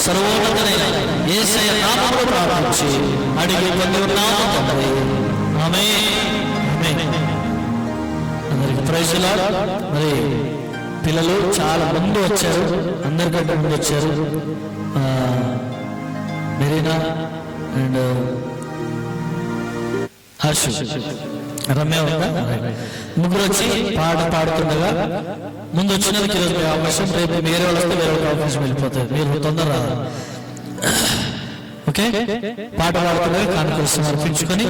సర్వోన్నతమైన యేసయ్య నామములో ప్రార్థించి అడిగి పొంది ఉన్నాము తండ్రి. ఆమేన్. అందరికి ప్రైజ్ ది లార్డ్. మరి పిల్లలు చాలా ముందు వచ్చారు, అందరికంటే ముందు వచ్చారు. మెరీనా అండ్ హర్షు, రమ్య ముగ్గురు వచ్చి పాట పాడుతుండగా ముందు వచ్చినందుకు ఈరోజు మీ అవకాశం. రేపు వేరే వాళ్ళు వస్తే వేరే వాళ్ళకి అవకాశం వెళ్ళిపోతాయి. మీరు తొందర ఓకే. పాట పాడుతుండగా కానుకలు సమర్పించుకొని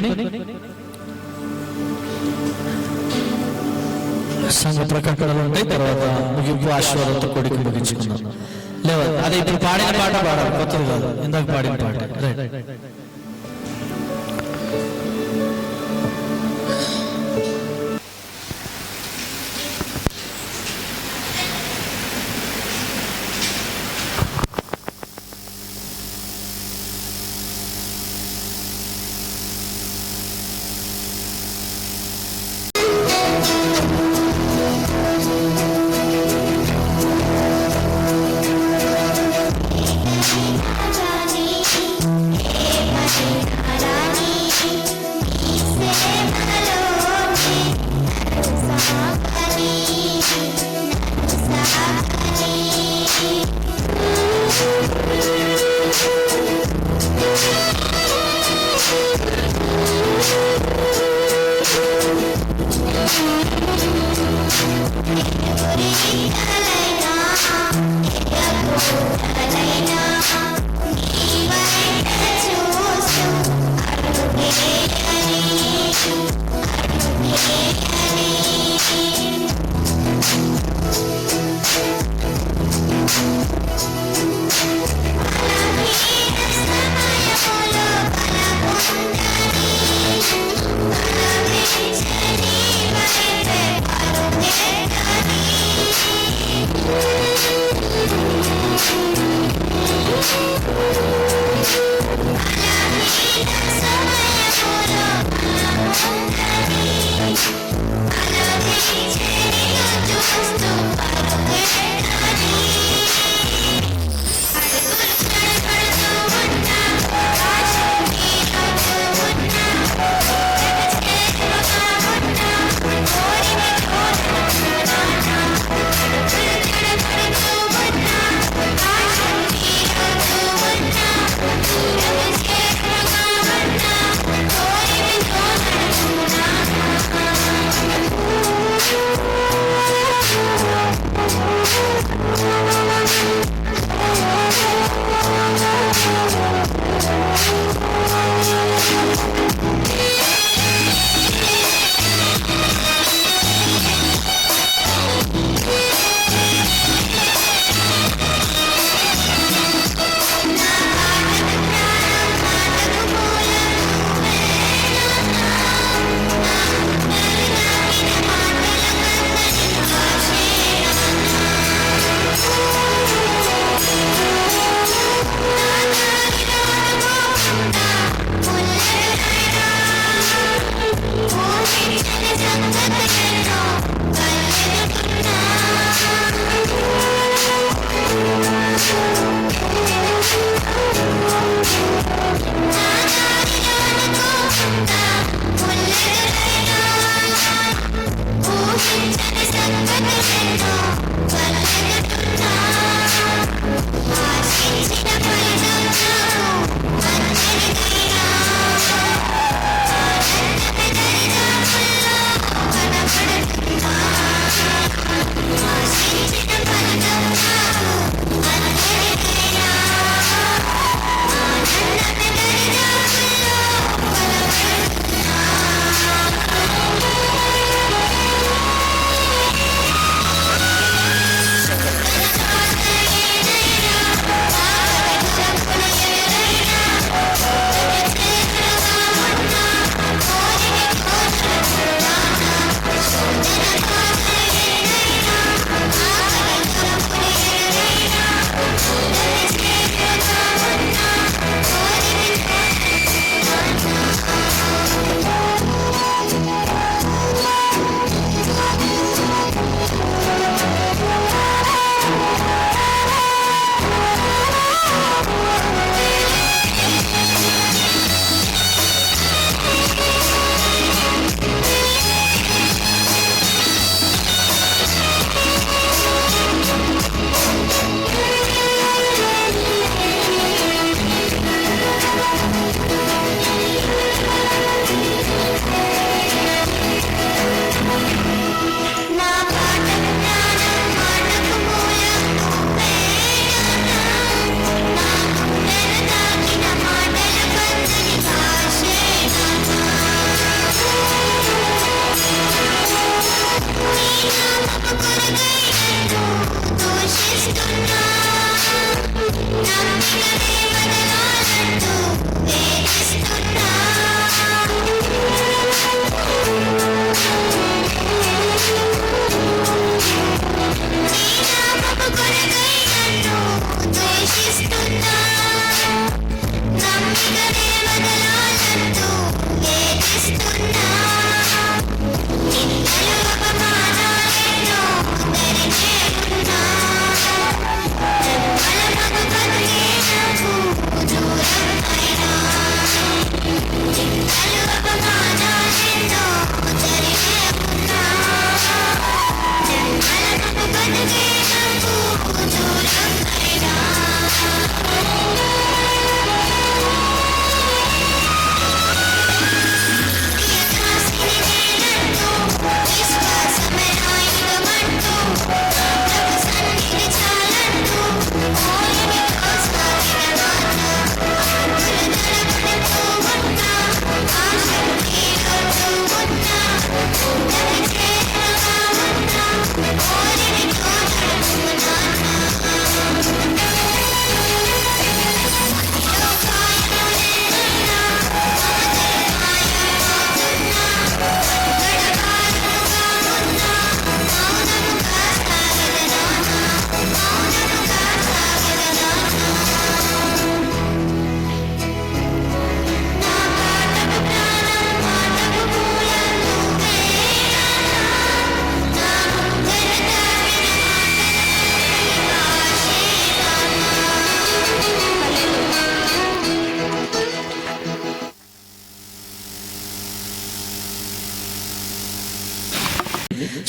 సంఘ ప్రకటనలు ఉంటాయి. తర్వాత ముగింపు ఆశీర్వాదంతో కొడుకు ముగించుకున్నాం. లేవ అదే ఇప్పుడు పాడిన పాట పాడాలి, కొత్తది కాదు, ఇందాక పాడిన పాట. రైట్.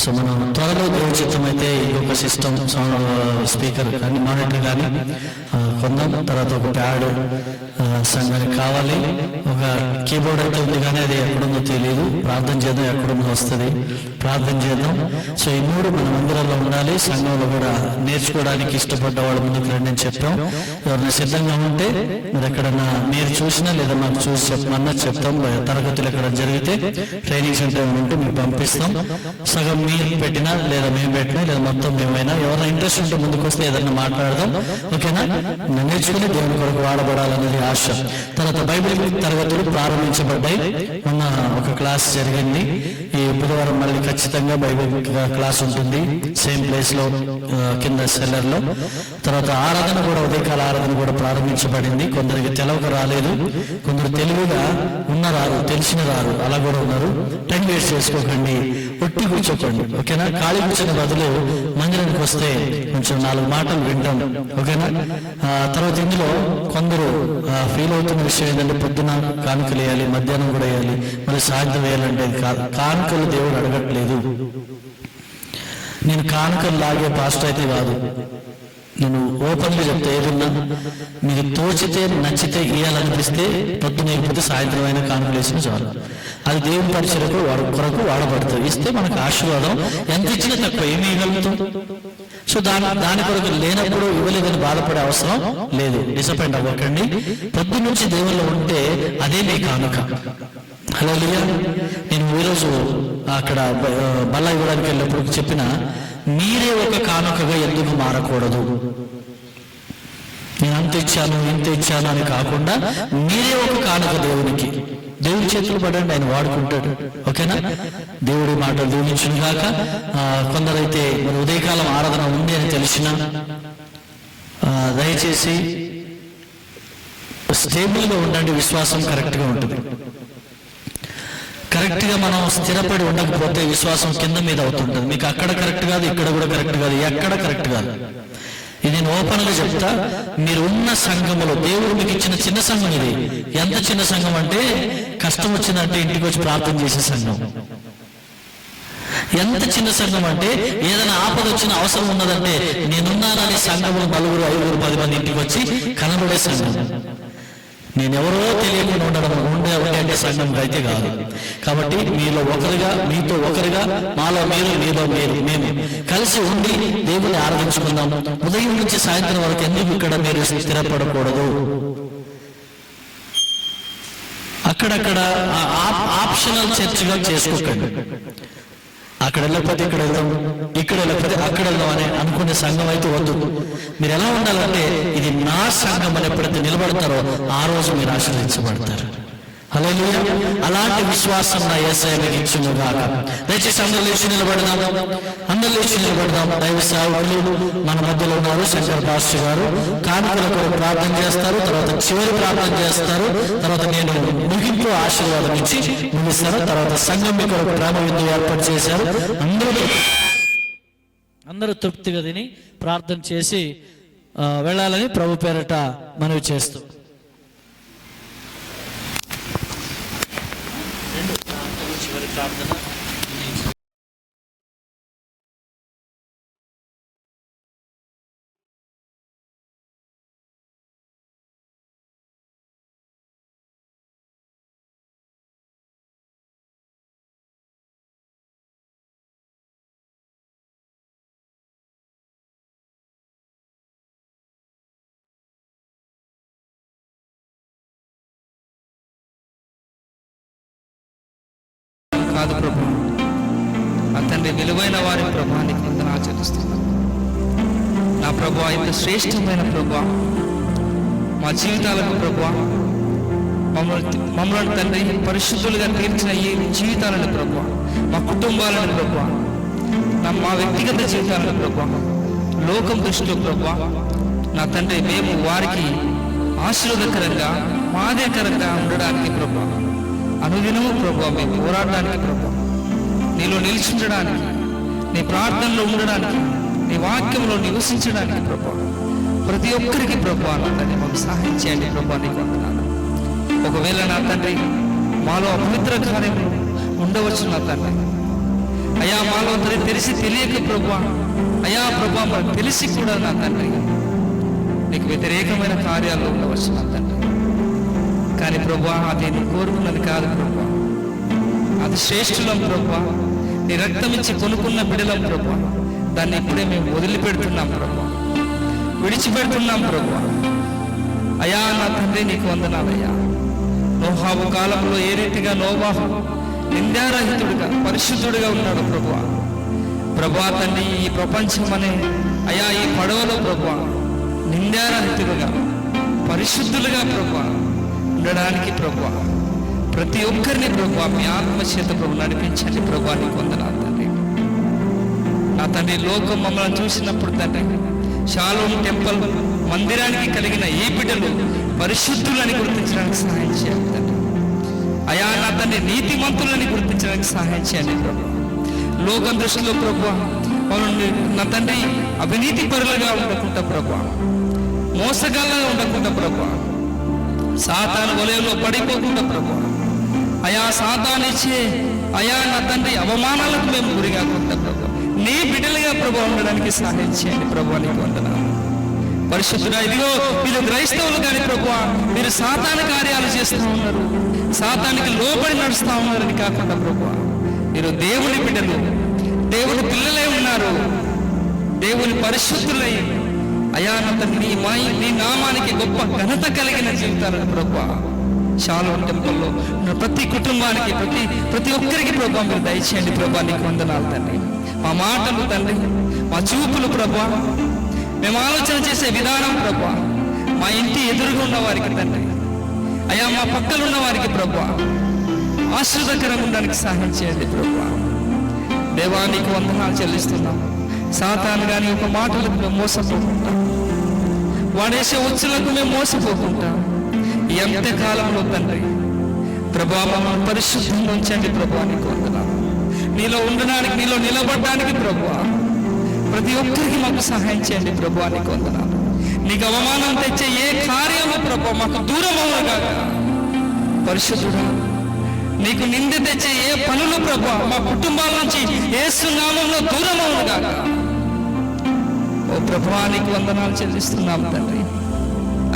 సో మనం త్వరలో దేవుడి చిత్తం అయితే ఇంకొక సిస్టమ్ స్పీకర్ కానీ మానిటర్ కానీ కొందాం. తర్వాత ఒక ప్యాడ్ సంఘానికి కావాలి. ఒక కీబోర్డ్ అయితే ఉంది కానీ అది ఎక్కడుందో తెలియదు. ప్రార్థన చేద్దాం, ఎక్కడుందో వస్తుంది, ప్రార్థన చేద్దాం. సో ఈ మూడు మన మందిరంలో ఉండాలి. సంఘంలో కూడా నేర్చుకోవడానికి ఇష్టపడ్డ వాళ్ళ ముందుకు రండి అని చెప్పాం. ఎవరైనా సిద్ధంగా ఉంటే మీరు ఎక్కడన్నా మీరు చూసినా లేదా మాకు చూసి చెప్పమన్నా చెప్తాం. తరగతులు ఎక్కడ జరిగితే ట్రైనింగ్ సెంటర్ ఉంటే మీకు పంపిస్తాం. సగం మీరు పెట్టినా లేదా మేము పెట్టినా లేదా మొత్తం మేమైనా ఎవరైనా ఇంట్రెస్ట్ ఉంటే ముందుకు వస్తే ఏదైనా మాట్లాడదాం. ఓకేనా? నేర్చుకుని దేవుని కొరకు వాడబడాలనేది ఆశ. తర్వాత బైబిల్ తరగతులు ప్రారంభించబడ్డాయి. మొన్న ఒక క్లాస్ జరిగింది. ఈ బుధవారం మళ్ళీ ఖచ్చితంగా బైబిల్ క్లాస్ ఉంటుంది, సేమ్ ప్లేస్ లో కింద సెల్లర్ లో. తర్వాత ఆరాధన కూడా ఉదయకాల ఆరాధన కూడా ప్రారంభించబడింది. కొందరికి తెలవక రాలేదు, కొందరు తెలివిగా రారు, తెలిసిన రారు, అలా కూడా ఉన్నారు. టైం వేస్ట్ చేసుకోకండి, ఒట్టి కూర్చోకండి. ఓకేనా? ఖాళీ కూర్చొని బదులు మందిరానికి వస్తే కొంచెం 4 మాటలు వింటాం. ఓకేనా? తర్వాత ఇందులో కొందరు ఫీల్ అవుతున్న విషయం ఏంటంటే పొద్దున కానుకలు వేయాలి, మధ్యాహ్నం కూడా వేయాలి, మరి సాయంత్రం వేయాలంటే కానుకలు దేవుడు అడగట్లేదు. నేను కానుకలు లాగే పాస్టర్ అయితే కాదు. నేను ఓపెన్గా చెప్తే ఏదన్నా మీకు తోచితే నచ్చితే ఇవ్వాలనిపిస్తే పొద్దున ఇకపోతే సాయంత్రం అయినా కానుకలు వేసిన చాలు. అది దేవుని పరిచయకు కొరకు వాడబడుతుంది. ఇస్తే మనకు ఆశీర్వాదం. ఎంత ఇచ్చినా తక్కువ, ఏమి ఇవ్వగలుగుతాం? సో దాని కొరకు లేనప్పుడు ఇవ్వలేదని బాధపడే అవసరం లేదు. డిసప్పాయింట్ అవ్వకండి. పొద్దు నుంచి దేవుళ్ళు ఉంటే అదే మీ కానుక. హల్లెలూయా. నేను ఈరోజు అక్కడ బల్ల ఇవ్వడానికి వెళ్ళినప్పుడు చెప్పిన, మీరే ఒక కానుకగా ఎందుకు మారకూడదు? నేను అంత ఇచ్చాను ఇంత ఇచ్చాను అని కాకుండా మీరే ఒక కానుక దేవునికి. దేవుడి చేతులు పడండి, ఆయన వాడుకుంటాడు. ఓకేనా? దేవుడి మాటలు దీవించును గాక. కొందరైతే మరి ఉదయకాలం ఆరాధన ఉంది అని తెలిసిన దయచేసి స్టేబుల్గా ఉండండి. విశ్వాసం కరెక్ట్గా ఉంటుంది. కరెక్ట్గా మనం స్థిరపడి ఉండకపోతే విశ్వాసం కింద మీద అవుతుంటుంది. మీకు అక్కడ కరెక్ట్ కాదు, ఇక్కడ కూడా కరెక్ట్ కాదు, ఎక్కడ కరెక్ట్ కాదు. ఇది నేను ఓపెన్గా చెప్తా. మీరు ఉన్న సంఘములో దేవుడు మీకు ఇచ్చిన చిన్న సంఘం ఇది. ఎంత చిన్న సంఘం అంటే కష్టం వచ్చిందంటే ఇంటికి వచ్చి ప్రార్థన చేసే సంఘం. ఎంత చిన్న సంఘం అంటే ఏదైనా ఆపద వచ్చిన అవసరం ఉన్నదంటే నేనున్నానని సంఘములు 4, 5, 10 మంది ఇంటికి వచ్చి కనబడే సంఘం. నేనెవరో తెలియకుండా ఉండే అంటే సంఘం అయితే కాదు. కాబట్టి మీలో ఒకరిగా, మీతో ఒకరిగా, మాలో మీరు, మీలో మీరు, మేము కలిసి ఉండి దేవుని ఆరాధించుకుందాం. ఉదయం నుంచి సాయంత్రం వరకు ఎందుకు ఇక్కడ మీరు స్థిరపడకూడదు? అక్కడక్కడ ఆప్షనల్ చర్చ్గా చేసుకోకండి. అక్కడ వెళ్ళకపోతే ఇక్కడ వెళ్దాం, ఇక్కడ వెళ్ళకపోతే అక్కడ వెళ్దాం అని అనుకునే సంఘం అయితే వద్దు. మీరు ఎలా ఉండాలంటే ఇది నా సంఘం అని ఎప్పుడైతే నిలబడతారో ఆ రోజు మీరు ఆశీర్వదించబడతారు. హల్లెలూయా. అలాంటి విశ్వాసం నా యేసయ్య మీకు ఇచ్చును గాక. దయచేసి అందరూ లేచి నిలబడదాం, అందరూ లేచి నిలబడదాం. దైవ సేవకులు మన మధ్యలో ఉన్నారు. శంకర్ పాస్టర్ గారు కానుకల కొరకు ప్రార్థన చేస్తారు, తర్వాత చివరి ప్రార్థన చేస్తారు, తర్వాత నేను ముగింపు ఆశీర్వాదం ఇచ్చి ముగిస్తాను. తర్వాత సంఘం మీ కొరకు ప్రేమ విందు ఏర్పాటు చేశారు. అందరూ తృప్తిగా తిని ప్రార్థన చేసి వెళ్ళాలని ప్రభు పేరట మనవి చేస్తూ చివరి ప్రార్థన. కాదు ప్రభు, ఆ తండ్రి విలువైన వారి ప్రభానికి వందన ఆచరిస్తున్నాను. నా ప్రభు ఇంత శ్రేష్టమైన ప్రభు మా జీవితాలకు ప్రభు మమ్మల్ని తండ్రి పరిశుద్ధులుగా తీర్చిన ఈ జీవితాలను ప్రభు, మా కుటుంబాలను ప్రభు, మా వ్యక్తిగత జీవితాలను ప్రభు, లోకం దృష్టిలో ప్రభు నా తండ్రి మేము వారికి ఆశీర్వాదకరంగా మాదేకరంగా ఉండడానికి ప్రభు, అనుదినము ప్రభు మేము పోరాడడానికి ప్రభు, నీలో నిలిచించడానికి, నీ ప్రార్థనలో ఉండడానికి, నీ వాక్యంలో నివసించడానికి ప్రభు, ప్రతి ఒక్కరికి ప్రభు నా తండ్రి మాకు సహాయం చేయండి ప్రభు. నీకు వందనాలు. ఒకవేళ నా తండ్రి మాలో అపవిత్ర కార్యములు ఉండవచ్చు నా తండ్రి, అయా మాలో తెలిసి తెలియక ప్రభు, అయా ప్రభు మనకు తెలిసి కూడా నా తండ్రి నీకు వ్యతిరేకమైన కార్యాలు ఉండవచ్చు నా తండ్రి. కానీ ప్రభు అది నీ కోరుకున్నది కాదు ప్రభు, అది శ్రేష్ఠులం ప్రభు, నీ రక్తం ఇచ్చి కొనుక్కున్న బిడలం ప్రభు. దాన్ని ఇప్పుడే మేము వదిలిపెడుతున్నాం ప్రభు, విడిచిపెడుతున్నాం ప్రభు. అయా నా తండ్రి నీకు వందనాలయ్యా. నోహాబు కాలంలో ఏ రీతిగా నోవాహు నిందారహితుడిగా పరిశుద్ధుడిగా ఉన్నాడు ప్రభు. ప్రభా తండ్రి ఈ ప్రపంచం అనే అయా ఈ పడవలో ప్రభు నిందారహితులుగా పరిశుద్ధులుగా ప్రభు ఉండడానికి ప్రభు ప్రతి ఒక్కరిని ప్రభు మీ ఆత్మచేత ప్రభు నడిపించండి ప్రభు. నీకు వందనాలు తండ్రి. నా తండ్రి లోకం మమ్మల్ని చూసినప్పుడు తండ్రి షాలోమ్ టెంపుల్ మందిరానికి కలిగిన ఈ బిడ్డలు పరిశుద్ధులని గుర్తించడానికి సహాయం చేయండి తండ్రి. అయా నా తండ్రి నీతిమంతులని గుర్తించడానికి సహాయం చేయండి ప్రభు. లోకం దృష్టిలో ప్రభు వాళ్ళని నా తండ్రి అవినీతి పరులుగా ఉండకుండా ప్రభు, మోసగాళ్ళగా ఉండకుండా ప్రభు, సాతాను వలయంలో పడిపోకుండా ప్రభు, అయా సాతాను ఇచ్చే అయా నా తండ్రి అవమానాలకు మేము గురి కాకుండా ప్రభు నీ బిడ్డలుగా ప్రభు ఉండడానికి సహాయం చేయండి ప్రభు. నీకు వందనాలు. పరిశుద్ధుడా ఇదిగో మీరు క్రైస్తవులు కానీ ప్రభు మీరు సాతాను కార్యాలు చేస్తూ ఉన్నారు, సాతానికి లోబడి నడుస్తూ ఉన్నారని కాకుండా ప్రభు మీరు దేవుని బిడ్డలు, దేవుని పిల్లలై ఉన్నారు, దేవుని పరిశుద్ధులై అయా నా తండ్రి నీ నామానికి గొప్ప ఘనత కలిగిన జీవితాలను ప్రభు షాలోమ్ టెంపుల్లో ప్రతి కుటుంబానికి ప్రతి ఒక్కరికి ప్రభు మీరు దయచేయండి ప్రభు. నీకు వందనాలు తండ్రి. మా మాటలు తండ్రి, మా చూపులు ప్రభు, మేము ఆలోచన చేసే విధానం ప్రభు, మా ఇంటి ఎదురుగా ఉన్న వారికి తండ్రి, అయా మా పక్కన ఉన్న వారికి ప్రభు ఆశీర్వదకరంగా ఉండడానికి సహాయం చేయండి ప్రభు. దేవా నీకు వందనాలు చెల్లిస్తున్నాం. సాతాను కానీ ఒక మాటలకు మేము మోసపోకుంటాం, వాడేసే ఉచ్చులకు మేము మోసపోకుంటాం. ఈ అంత్య కాలంలో తండ్రి ప్రభా మమ్మల్ని పరిశుద్ధంగా ఉంచండి ప్రభు. నీకు వందనాలు. నీలో ఉండడానికి, నీలో నిలబడడానికి ప్రభు ప్రతి ఒక్కరికి మాకు సహాయం చేయండి ప్రభు. నీకు వందనాలు. నీకు అవమానం తెచ్చే ఏ కార్యము ప్రభు మాకు దూరం అవునగాక. పరిశుద్ధుడా నీకు నింద తెచ్చే ఏ పనులు ప్రభు మా కుటుంబాల నుంచి యేసు నామములో దూరం అవునగాక. ఓ ప్రభువా నీకు వందనాలు చెల్లిస్తున్నాం తండ్రి.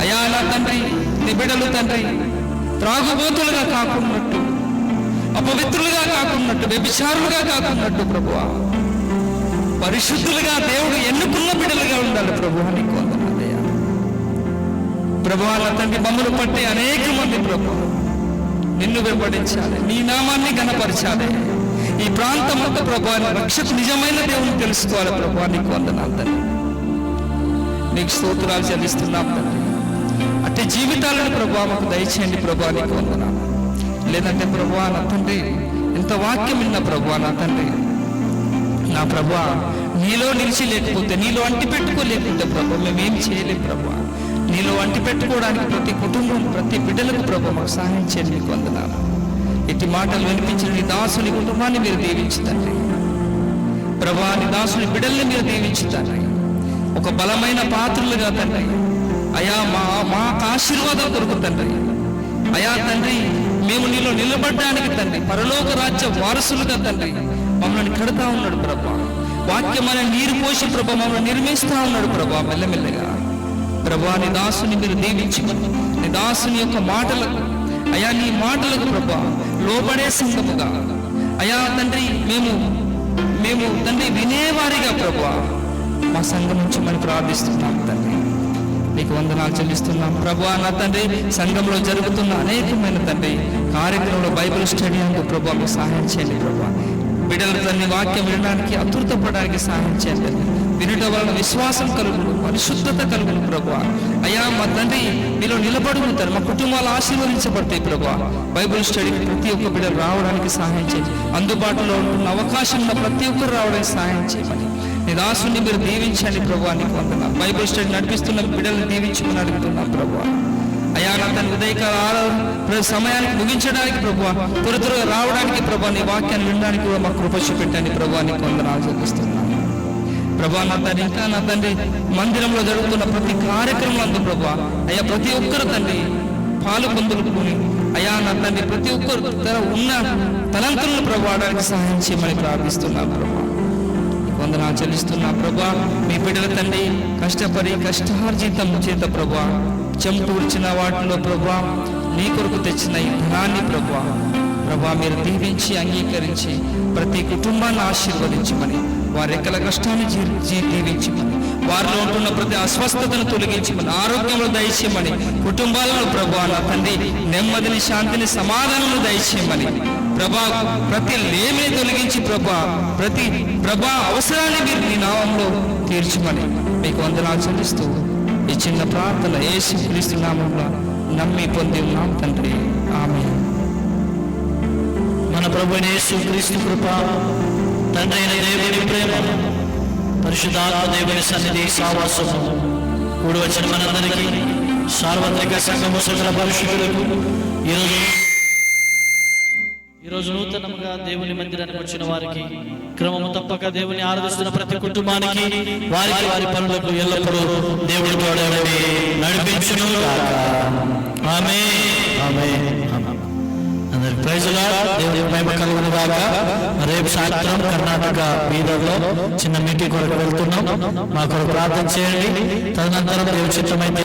అయా నా తండ్రి నీ బిడ్డలు తండ్రి త్రాగుబోతులుగా కాకున్నట్టు, అపవిత్రులుగా కాకున్నట్టు, వ్యభిచారులుగా కాకున్నట్టు ప్రభువా పరిశుద్ధులుగా దేవుడు ఎన్నుకున్న బిడ్డలుగా ఉండాలి ప్రభువా. నీకు వందనాలయ్యా. ప్రభువా నా తండ్రి మమ్మల్ని పట్టే అనేక మంది ప్రభు నిన్ను వెంబడించాలి, నీ నామాన్ని ఘనపరచాలి. ఈ ప్రాంతం అంతా ప్రభా రక్షకు నిజమైన దేవుని తెలుసుకోవాలి ప్రభా. నీకు వందనాలు తండ్రి, నీకు స్తోత్రాలు చెల్లిస్తున్నాం తండ్రి. అంటే జీవితాలను ప్రభా మాకు దయచేయండి ప్రభా. నీకు వందనాలు. లేదంటే ప్రభా నా తండ్రి ఎంత వాక్యం విన్నా ప్రభా నా తండ్రి, నా ప్రభా నీలో నిలిచి లేకపోతే, నీలో అంటి పెట్టుకోలేకుంటే ప్రభా మేమేం చేయలేం ప్రభా. నీలో అంటి పెట్టుకోవడానికి ప్రతి కుటుంబం, ప్రతి బిడ్డలకు ప్రభా మాకు సహాయం చేయండి. నీకు వందనాలు. ఇట్టి మాటలు వినిపించిన నీ దాసుని కుటుంబాన్ని మీరు దీవించుతండి ప్రభా. నీ దాసుని బిడ్డల్ని మీరు దీవించుతండి. ఒక బలమైన పాత్రలుగా తండ్రి అయా మాకు ఆశీర్వాదం దొరుకుతండ్రి. అయా తండ్రి మేము నీలో నిలబడడానికి తండ్రి పరలోక రాజ్య వారసులుగా తండ్రి మమ్మల్ని కడతా ఉన్నాడు ప్రభా. వాక్యం అనే నీరు పోసి ప్రభా మమ్మల్ని నిర్మిస్తా ఉన్నాడు ప్రభా. మెల్లమెల్లగా ప్రభా నీ దాసుని మీరు దీవించుకుని నీ దాసుని యొక్క మాటలకు అయా నీ మాటలకు ప్రభా లోబడే సంగముగా అయా తండ్రి మేము తండ్రి వినేవారిగా ప్రభా మా సంఘం నుంచి మనం ప్రార్థిస్తున్నాం తండ్రి. నీకు వందనాలు చెల్లిస్తున్నాం ప్రభా. నా తండ్రి సంఘంలో జరుగుతున్న అనేకమైన తండ్రి కార్యక్రమంలో బైబిల్ స్టడీ అంటూ ప్రభా మీకు సహాయం చేయండి ప్రభా. బిడ్డల తండ్రి వాక్యం వినడానికి అతృతపడడానికి సహాయం చేయండి. వినడం వలన విశ్వాసం కలుగును, పరిశుద్ధత కలుగును ప్రభా. అయ్యా మా తండ్రి మీలో నిలబడుకుంటారు, మా కుటుంబాలు ఆశీర్వదించబడతాయి ప్రభా. బైబిల్ స్టడీకి ప్రతి ఒక్క బిడ్డలు రావడానికి సహాయం చేయండి. అందుబాటులో ఉన్న అవకాశం ఉన్న ప్రతి ఒక్కరు రావడానికి సహాయం చేయమని నీ దాసుని మీరు దీవించండి ప్రభా. నీకు వందనాలు. బైబిల్ స్టడీ నడిపిస్తున్న బిడ్డలను దీవించమని అడుగుతున్నాం ప్రభా. అయ్యా నా తన ఉదయకాల సమయానికి ముగించడానికి ప్రభా, త్వరగా రావడానికి ప్రభా, నీ వాక్యాన్ని వినడానికి కూడా మాకు కృప చూపెట్టండి ప్రభా. నీకు వందనాలు చెల్లిస్తున్నాను ప్రభా. నా తండ్రి ఇంకా నా తండ్రి మందిరంలో జరుగుతున్న ప్రతి కార్యక్రమం అందు ప్రభా అయ్యా ప్రతి ఒక్కరు తండ్రి పాలు పొందులుకుని అయ్యా నా తండ్రి ప్రతి ఒక్కరు ఉన్న తలంతులను ప్రభావడానికి సహాయం చేయమని ప్రార్థిస్తున్నాం ప్రభా. వందనాలు చెల్లిస్తున్నా ప్రభా. మీ బిడ్డల తండ్రి కష్టపడి కష్టార్జితం చేత ప్రభా చెంపూర్చిన వాటిలో ప్రభా నీ కొరకు తెచ్చిన ఈ ధనాన్ని ప్రభా మీరు దీవించి అంగీకరించి ప్రతి కుటుంబాన్ని ఆశీర్వదించమని, వారి రెక్కల కష్టాన్ని దీవించమని, వారిలో ఉంటున్న ప్రతి అస్వస్థతను తొలగించమని, ఆరోగ్యంలో దయచేయమని, కుటుంబాలను ప్రభా నా తండ్రి నెమ్మదిని, శాంతిని, సమాధానం దయచేయమని ప్రభా. ప్రతి లేమిని తొలగించి ప్రభా అవసరాన్ని మీరు నీ నామంలో తీర్చమని మీకు వందనాలు చెల్లిస్తూ ఈ చిన్న ప్రార్థన యేసు క్రీస్తు నామంలో నమ్మి పొంది ఉన్నాం తండ్రి. ఆమేన్. మన ప్రభు యేసు క్రీస్తు కృప, తండ్రి అయిన దేవుని ప్రేమ, పరిశుద్ధాత్మ దేవుని సన్నిధి సావాసము కూడి వచ్చిన మనందరికీ, సార్వత్రిక సంఘము సకల పరిశుద్ధులకు ఈరోజు నూతనంగా దేవుని మందిరానికి వచ్చిన వారికి, క్రమము తప్పక దేవుని ఆరాధిస్తున్న ప్రతి కుటుంబానికి, వారి పనులకు ఎల్లప్పుడూ దేవుడి తోడేవండి నడిపించును గాక. ఆమేన్. ఆమేన్. అందరికి ప్రైజ్ లార్డ్. దేవుని మహిమ కలుగును గాక. రేపు సాయంత్రం కర్ణాటక బీదర్లో చిన్న మీటింగ్ కొరకు వెళ్తున్నాం. మా కొరకు ప్రార్థన చేయండి. తదనంతరం దేవుని చిత్తమైతే